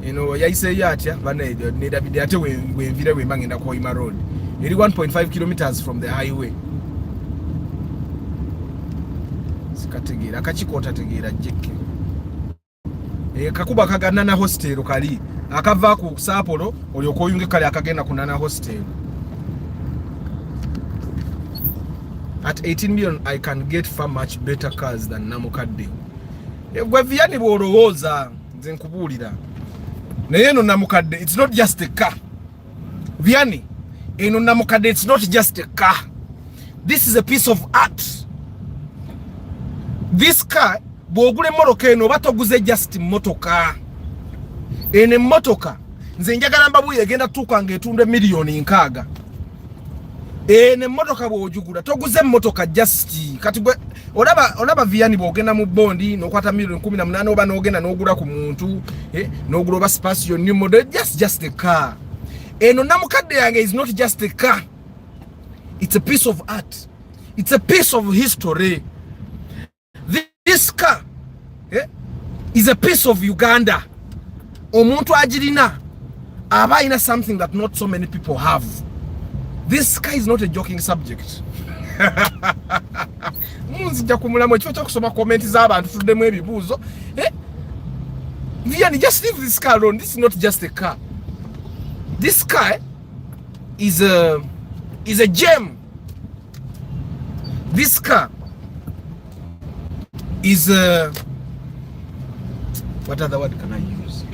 eno yayise yatya bana ne David ate wenvire wembangenda ko Ima Road. Eri 1.5 kilometers from the highway. Sikategeera akachikota tegeera jeke. kakuba kagana na hostel kali akava ku Sapolo olyoko oyunge kali akagenda kunana hostel. At 18 million I can get far much better cars than Namukadde. Gwe Vianney bwolowooza nze nkubulira naye no Namukadde it's not just a car. Vianney eno Namukadde it's not just a car. This is a piece of art. This car bwogule motoka eno batoguze just motoka. Ene motoka nze njagala mbabuye egenda tuka ngetunde milioni nkaaga. Ene motoka bwojugula toguze motoka just kati gwe olaba Vianney bwogenda mu bondi nokwata milioni 18 oba nogenda nogula ku muntu nogula oba Spacio new model just a car. Eno Namukadde yange is not just a car. It's a piece of art. It's a piece of history. This car is a piece of Uganda. Omuntu ajirina aba ina something that not so many people have. This car is not a joking subject. Munzija kumulamo ekyo kusoma comment z'abantu tuddemu ebibuuzo. Vianney, just leave this car alone. This is not just a car. This car is a gem. This car is a what other word can I use?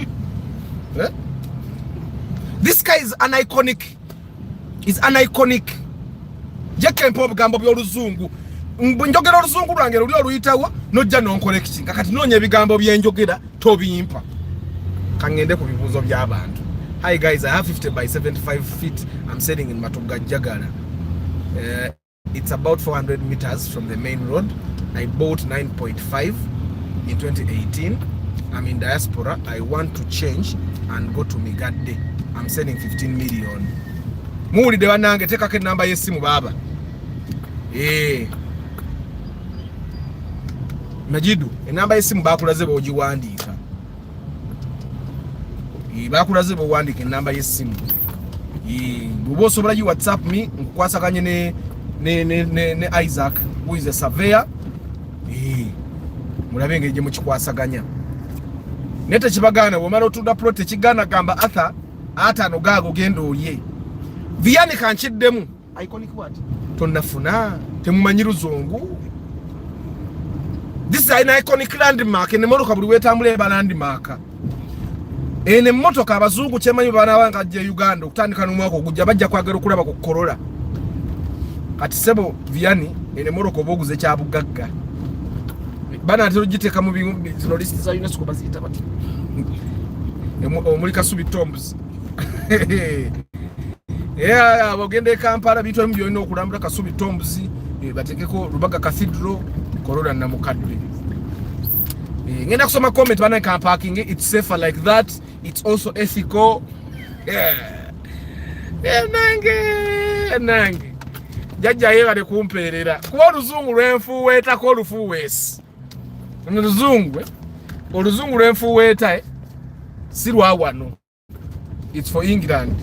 This car is an iconic. Is an iconic. Jeke mpo bigambo by'oluzungu. Njogera oluzungu lwange luli oluyitawo nojja non-collecting. Kakati nonya ebigambo byenjogera tobiyimpa. Kangende ku bibuuzo by'abantu. Hi guys, I have 50 by 75 feet. I'm selling in Matuga, Uganda. It's about 400 meters from the main road. I bought 9.5 in 2018. I'm in diaspora. I want to change and go to Migade. I'm selling 15 million. Muli de wanange teka ke namba yesimu baba. Majidu, enamba yesimu bakulaze bojiwandika. Bakulaze bowandika enamba yesimu. Bubo sobola you WhatsApp me nkwasaganye ne Isaac who is a surveyor. Mulabe ngege mu kikwasaganya. Nete kibagana womala otunda plot ekigana gamba ata no gago gendo oye. Vianney kanchiddemu. Iconic what? Tonnafuna temumanyi Luzungu. This is an iconic landmark. Ene motoka buli wetambula eba landmark. Ene motoka abazungu kyemanyi bana wanga je Uganda okutandika n'omwaka ogujja bajja kwagala okulaba ku Corolla. Kati sebo Vianney ene motoka oboguze kya bugagga. Bana atero giteka mu zino list za UNESCO bazita bati. Omuli Kasubi Tombs. Bogende Kampala bitu ebimu byonna okulambula Kasubi Tombs batekeko Lubaga Cathedral Corolla Namukadde. Ngenda kusoma comment bana car parking, it's safer like that, it's also ethical. Nange jajja yebale kumperera kuba oluzungu lwenfuweeta ko olufuweesi oluzungu lwenfuweeta si lwa wano, it's for England.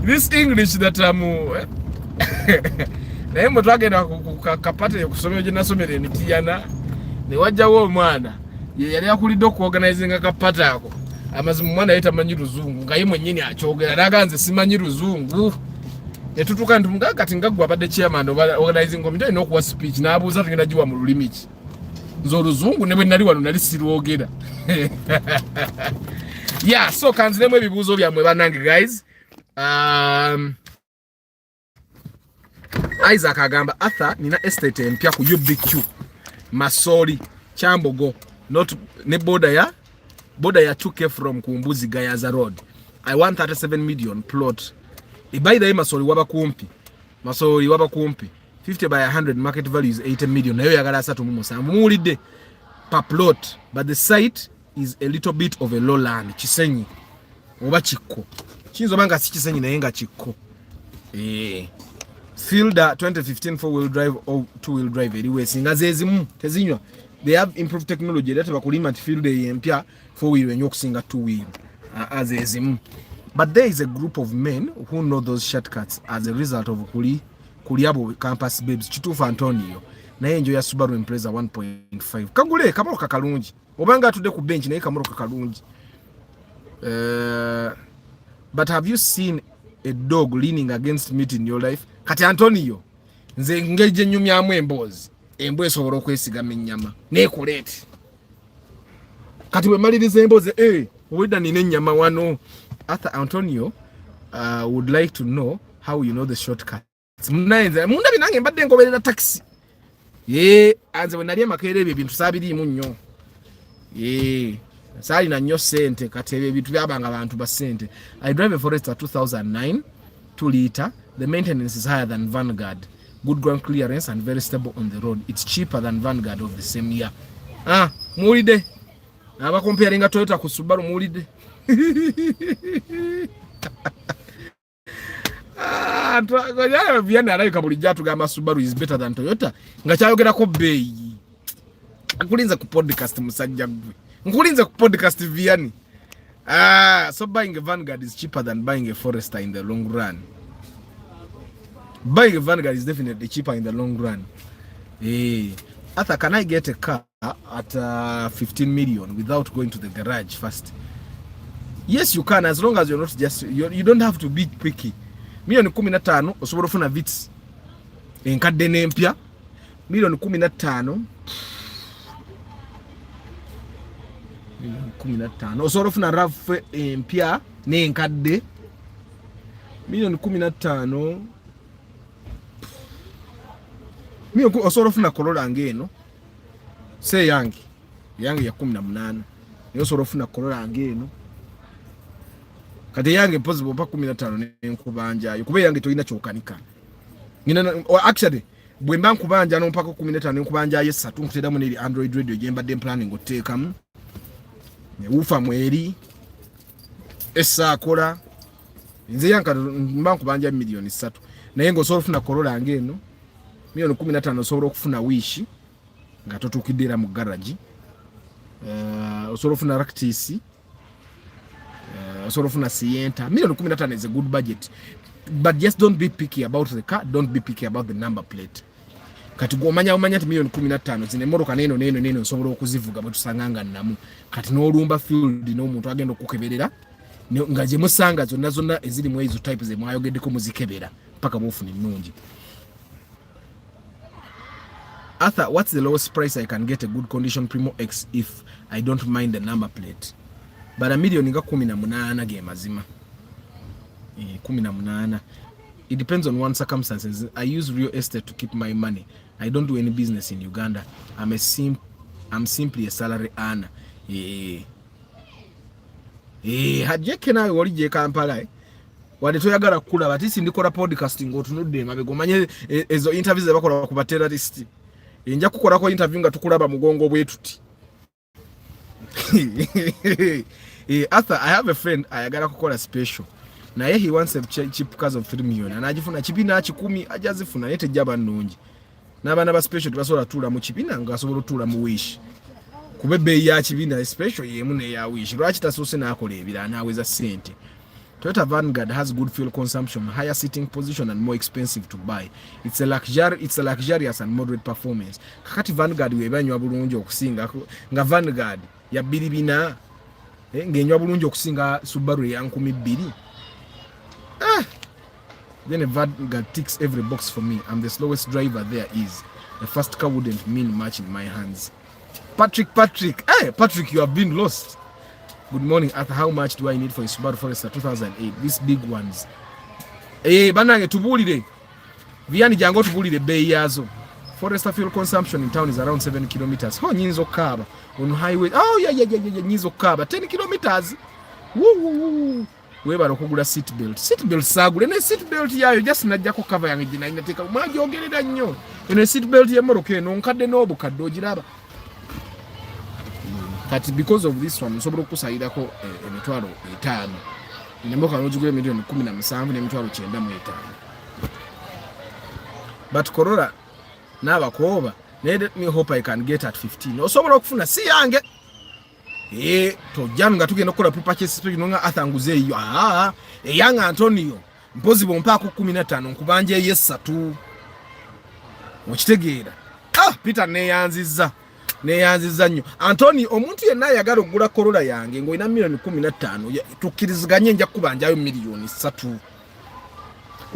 This English that naye mwe twagenda kapate kusomero gye nasomera Emitiyana ne wajjawo omwana ye yali akulidde okuorganizinga kapate ako amazima omwana yali tamanyi Luzungu nga ye mwennyini akyogera naganze simanyi Luzungu ne tutuuka nti kati ngaggwa abadde chairman organizing committee alina okuwa speech n'abuuza tugenda giwa mu lulimi ki nze Oluzungu ne bwe nali wano nali sirwogera. Yeah, so kanziremu ebibuuzo byammwe bannange guys. Isaac agamba Arthur nina estate empya ku UBQ Masoli Kyambogo not ne border ya 2K from Kumbuzi Gayaza Road. I want 37 million plot. By the way Masoli waba kumpi 50 by 100 market value is 80 million. Nayo yagala 3 mulide per plot, but the site is a little bit of a low land. Kisenyi oba Kikko kinzo banga si Kisenyi naye nga Kikko. Fielder 2015 4-wheel drive or 2-wheel drive anyway singa zezimu tezinywa. They have improved technology that bakulima fielder empya 4-wheel enyo kusinga 2-wheel azezimu. But there is a group of men who know those shortcuts as a result of kuliabo campus babes Chitufu Antonio. naye enjo ya Subaru Impreza 1.5 kagule kamotoka kalungi obanga atudde ku bench naye kamotoka kalungi. But have you seen a dog leaning against meat in your life? Kati Antonio nze ngeje nyumyamu emboozi embwe esobola okwesigama ennyama neekoleeti kati bwe maliriza emboozi owedda nina ennyama wano. Arthur Antonio would like to know how you know the shortcuts. Mundabi nange mbadde ngoberera taxi. Anze bwe nali amakeera ebyo ebintu saabiriimu nnyo. Saali na nnyo sente kati ebyo ebintu byabanga abantu ba sente. I drive a Forester 2009 2 liter. The maintenance is higher than Vanguard. Good ground clearance and very stable on the road. It's cheaper than Vanguard of the same year. Muwulidde? Aba comparing Toyota ku Subaru muwulidde? Vianney alabika bulijjo atugamba Subaru is better than Toyota nga kyayogerako bbeeyi. Nkulinze ku podcast musajja gwe. Nkulinze ku podcast Vianney. So buying a Vanguard is cheaper than buying a Forester in the long run. Buying a Vanguard is definitely cheaper in the long run. Arthur, can I get a car at 15 million without going to the garage first? Yes, you can, as long as you're not just you don't have to be picky. Milioni 15 osobola ofuna Vitz enkadde n'empya. Milioni 15 osobola ofuna RAV4 empya n'enkadde. Milioni 15 osobola ofuna Corolla ng'eno se yange ya 18 niyo osobola ofuna Corolla ng'eno. Kati yange possible pa 15 n'enkubanjayo kuba yange toyina kyokanika. Actually bwe mba nkubanja n'ompaka 15 n'enkubanjayo esatu nkuteramu n'eri Android radio gye mbadde planning oteekamu ne ufa mweri essa akola nze yanka mba nkubanja milioni 3 naye ng'osobola ofuna Corolla ng'eno milioni 15 osobola okufuna Wish nga totuukiddera mu garage. Osobola ofuna Lactis. Osobola ofuna Sienta. Milioni 15 is a good budget, but just don't be picky about the car, don't be picky about the number plate. Kati gwomanya nti milioni 15 zine emmotoka neno osobola okuzivuga bwe tusanganga namu kati n'olumba field n'omuntu agenda okukeberera nga gye musanga zonna eziri mu ezo type ze mwayogeddeko muzikebera paka bwofuna ennungi. Arthur, what's the lowest price I can get a good condition Primo X if I don't mind the number plate? But a million nga 18 ge mazima. 18. It depends on one's circumstances. I use real estate to keep my money. I don't do any business in Uganda. I'm simply a salary earner. Hajeke nawe wali je Kampala. Wade toyagala kula batisi ndikola podcasting otunudde mabego manye ezo interviews zabakola ku terrorist. Nja kukolako interview nga tukulaba mugongo bwetuti. Arthur, I have a friend ayagala kukola special. Naye he wants a cheap cars of 3 million. Anajifuna chipina 10 ajazifuna yete jaba nnungi. N'abaana ba special tubasobola tuula mu kibina nga asobola tuula mu Wish. Kube bei ya kibina special yemu ne ya Wish. Lwaki tasoose n'akola ebira anaweza sente. Toyota Vanguard has good fuel consumption, higher seating position and more expensive to buy. It's a luxurious and moderate performance. Kakati Vanguard webanywa bulungi okusinga nga Vanguard ya 2 ng'enywa bulungi okusinga Subaru ya 12. Then a Vanguard ticks every box for me. I'm the slowest driver there is. The first car wouldn't mean much in my hands. Patrick. Hey, Patrick, you have been lost. Good morning, Arthur. How much do I need for a Subaru Forester 2008? These big ones. Banange tubulire. Vianney jango tubulire bei yazo. Forester fuel consumption in town is around 7 kilometers. Ho nyinzo kaba on highway. Oh yeah, nyinzo kaba 10 kilometers. Woo. Webalo kugula seat belt sagule ne seat belt yayo just najjako cover yange jina inatika mwajogerera nnyo ene seat belt ya moroke no nkadde n'obukadde ogiraba kati because of this one nsobola okusayirako emitwalo 5 nemboka n'ogigula milioni 17 n'emitwalo 95 but Corolla n'abakoba let me hope I can get at 15 osobola okufuna si yange tojja nga tugenda okukola pre-purchase special nga athanguze iyo eyanga Antonio mpozi bompako 15 nkubanje ye 3 okitegeera Peter neyanziza nnyo Anthony omuntu yenna ayagala okugula Corolla yange ng'olina milioni 15 tukkiriziganye nja kubanjayo milioni 3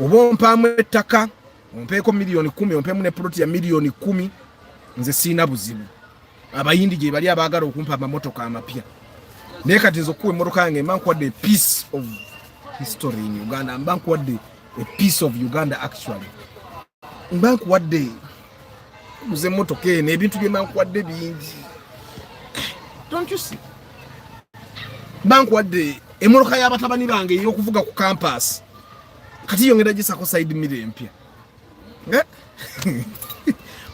oba ompaamu ettaka ompeeko milioni 10 ompeemu ne ploti ya milioni 10 nze siina buzibu abayindi gye bali abaagala okumpa amamotoka amapya naye kati nze okuwa emmotoka yange mba nkuwadde a piece of history in Uganda mba nkuwadde a piece of Uganda actually mba nkuwadde muze motoka eno ebintu bye mba nkuwadde bingi don't you see mba nkuwadde emmotoka y'abatabani bange ey'okuvuga ku campus kati yongera gisako side mirror empya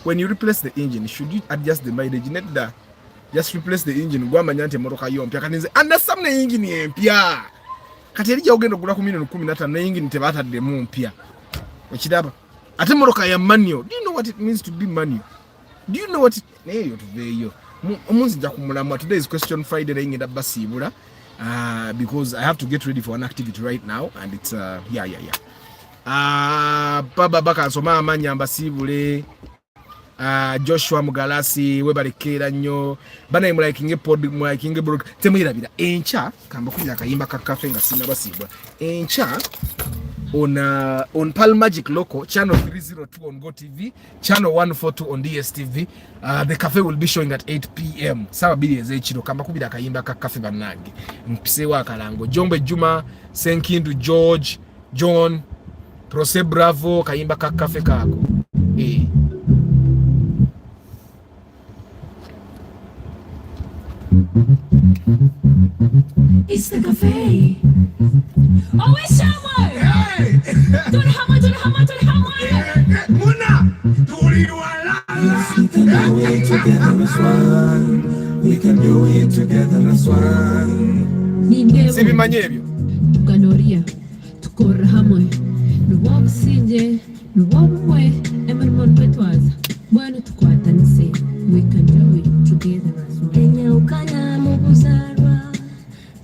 when you replace the engine should you adjust the mileage nedda just replace the engine gwamanya nti emmotoka yo mpya kati nze understand ne engine empya kati eri gyogenda okugula ku milioni 15 ne engine tebaataddemu mpya ekiraba ate emmotoka ya manual. Do you know what it means to be manual? Do you know what it neyo tuveyo omunsi nja kumulamwa. Today is question Friday naye ngenda basibula because I have to get ready for an activity right now and it's baba baka nsoma amanya mbasibule Joshua Mugalasi webalekera nnyo bana mu liking blog temwirabira encha kamba kunya kayimba ka cafe nga sina basibwa encha on Pal Magic Loco channel 302 on Go TV, channel 142 on DSTV. The cafe will be showing at 8 p.m. Sawa bili ezechiro kamba kubira kayimba ka cafe banagi mpise wa kalango Jombe Juma Senkindu George John Prose Bravo kayimba ka cafe kako It's the cafe. Oh, it's shower. Hey! Do the hammer, do the hammer, do the hammer. Muna! We can do it together as one. Sibi manyebyo Tukanoria, tukora hamwe. Nuwabusinje, nuwabumwe. Emermon petwaza. Bwana tukwatanise. We can do it together as one. Kenya ukana mubuzarwa.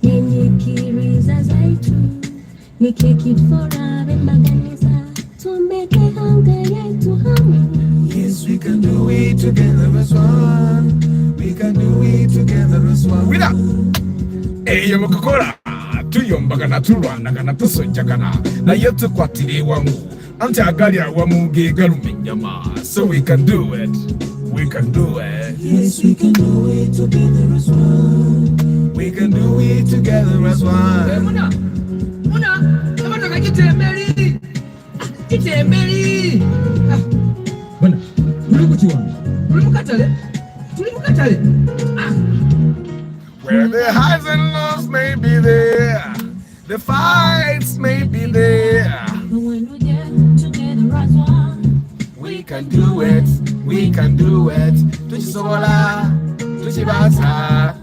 Yenyikiriza zaitu. Nikekitfora bembaganiza. Tumeke hanga yetu hamwe. Yes, we can do it together as one. We can do it together as one. wira eyo mukukola tuyombagana tulwanagana tusojjagana naye tukwatire wamu anti agali awamu gegaluma ennyama so we can do it. Yes, we can do it together as one. We can do it together as one. Muna abatoka kitembeli bana tuli kukiwanda tuli mukatale Where the highs and lows may be there, the fights may be there, But when we get together as one, we can do it. Tuchisobola tuchibasa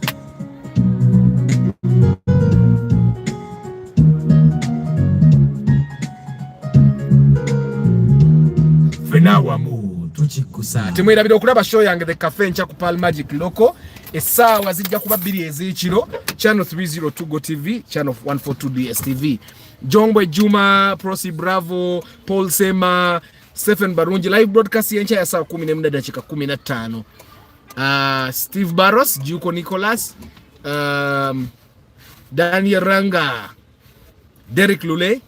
fenawamu tuchikusa. Temwerabira okulaba show yange The Cafe ncha ku Pal Magic Loco essaawa zijja kuba 2 ez'ekiro, channel 302 Go TV, channel 142 DSTV. Jombwe Juma, Prosi Bravo, Paul Sema, Stephen Barungi, live broadcast yencha ya saa 10 dakika 15. Steve Barros, Juko Nicholas, Daniel Ranga, Derek Lule,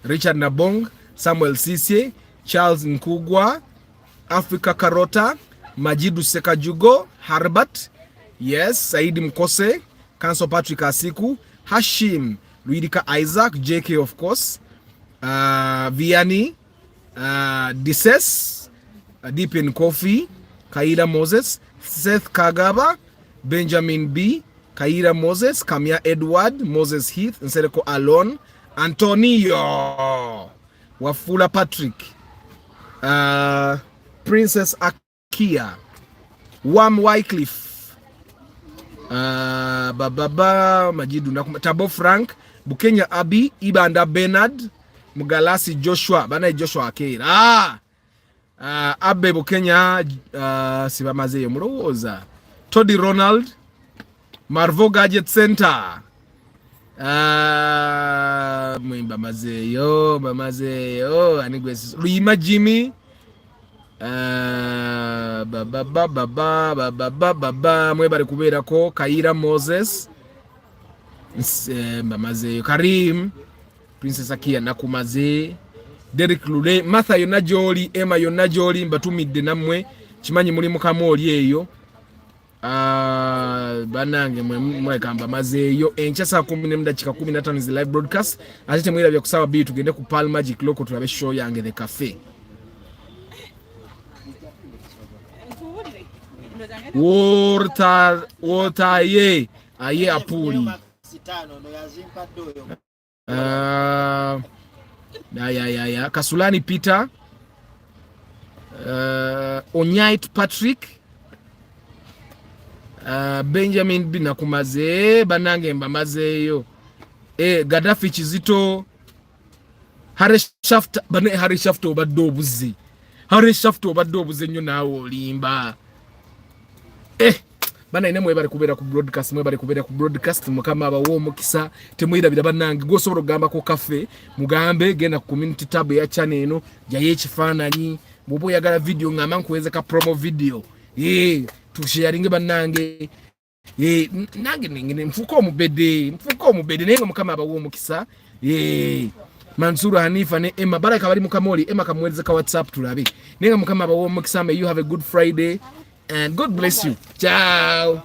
Richard Nabong, Samuel Sisye, Charles Nkugwa, Africa Karota, Majidu Sekajugo, Harbat, yes, Saidi Mkose, Kanso Patrick Asiku, Hashim, Luidika Isaac, JK of course, Vianney, Dises, Deepin Kofi, Kaida Moses, Seth Kagaba, Benjamin B, Kaida Moses, Kamia Edward, Moses Heath, Nsereko Alon, Antonio, Wafula Patrick, Princess Akia, Wam Wycliffe, Bababa Majidu Tabo Frank, Bukenya Abi, Ibanda Bernard, Mugalasi Joshua, Bana Joshua Akira. Abe Bukenya Sibamazeyo Muroza, Toddy Ronald, Marvo Gadget Center, Bamazeyo, Anigwes, Rima Jimmy, mwebale kubeerako Kayira Moses mbamazeeyo Karim Princess Akia nakumaze Derek Lule Martha yonna gy'oli Emma yonna gy'oli mbatumidde nammwe kimanyi muli mukamu oli eyo banange mwekamba mazeeyo enkya saa 10:15 is live broadcast ate temwirabya kusaba bii tugende ku Pearl Magic Loco tulabe show yange The Cafe Water aye apuli ya Kasulani Peter Onyait Patrick Benjamin binakumaze banange mbamazeeyo Gaddafi Kizito Harry Shaft obadde obuze nnyo naawe olimba bana ine mwebale kubeera ku broadcast mukama abawo omukisa temwirabira banange gosobola okugamba ku cafe mugambe genda ku community tab ya channel eno jaye ekifaananyi bw'oba oyagala video ngamba nkuweze ka promo video tusharinge banange nange ningine mfuko omubede naye nga mukama abawo omukisa Mansura Hanifa ne Emma Baraka bali mukamoli Emma kamweleze ka WhatsApp tulabe naye nga mukama abawo omukisa. May you have a good Friday and God bless you. Ciao.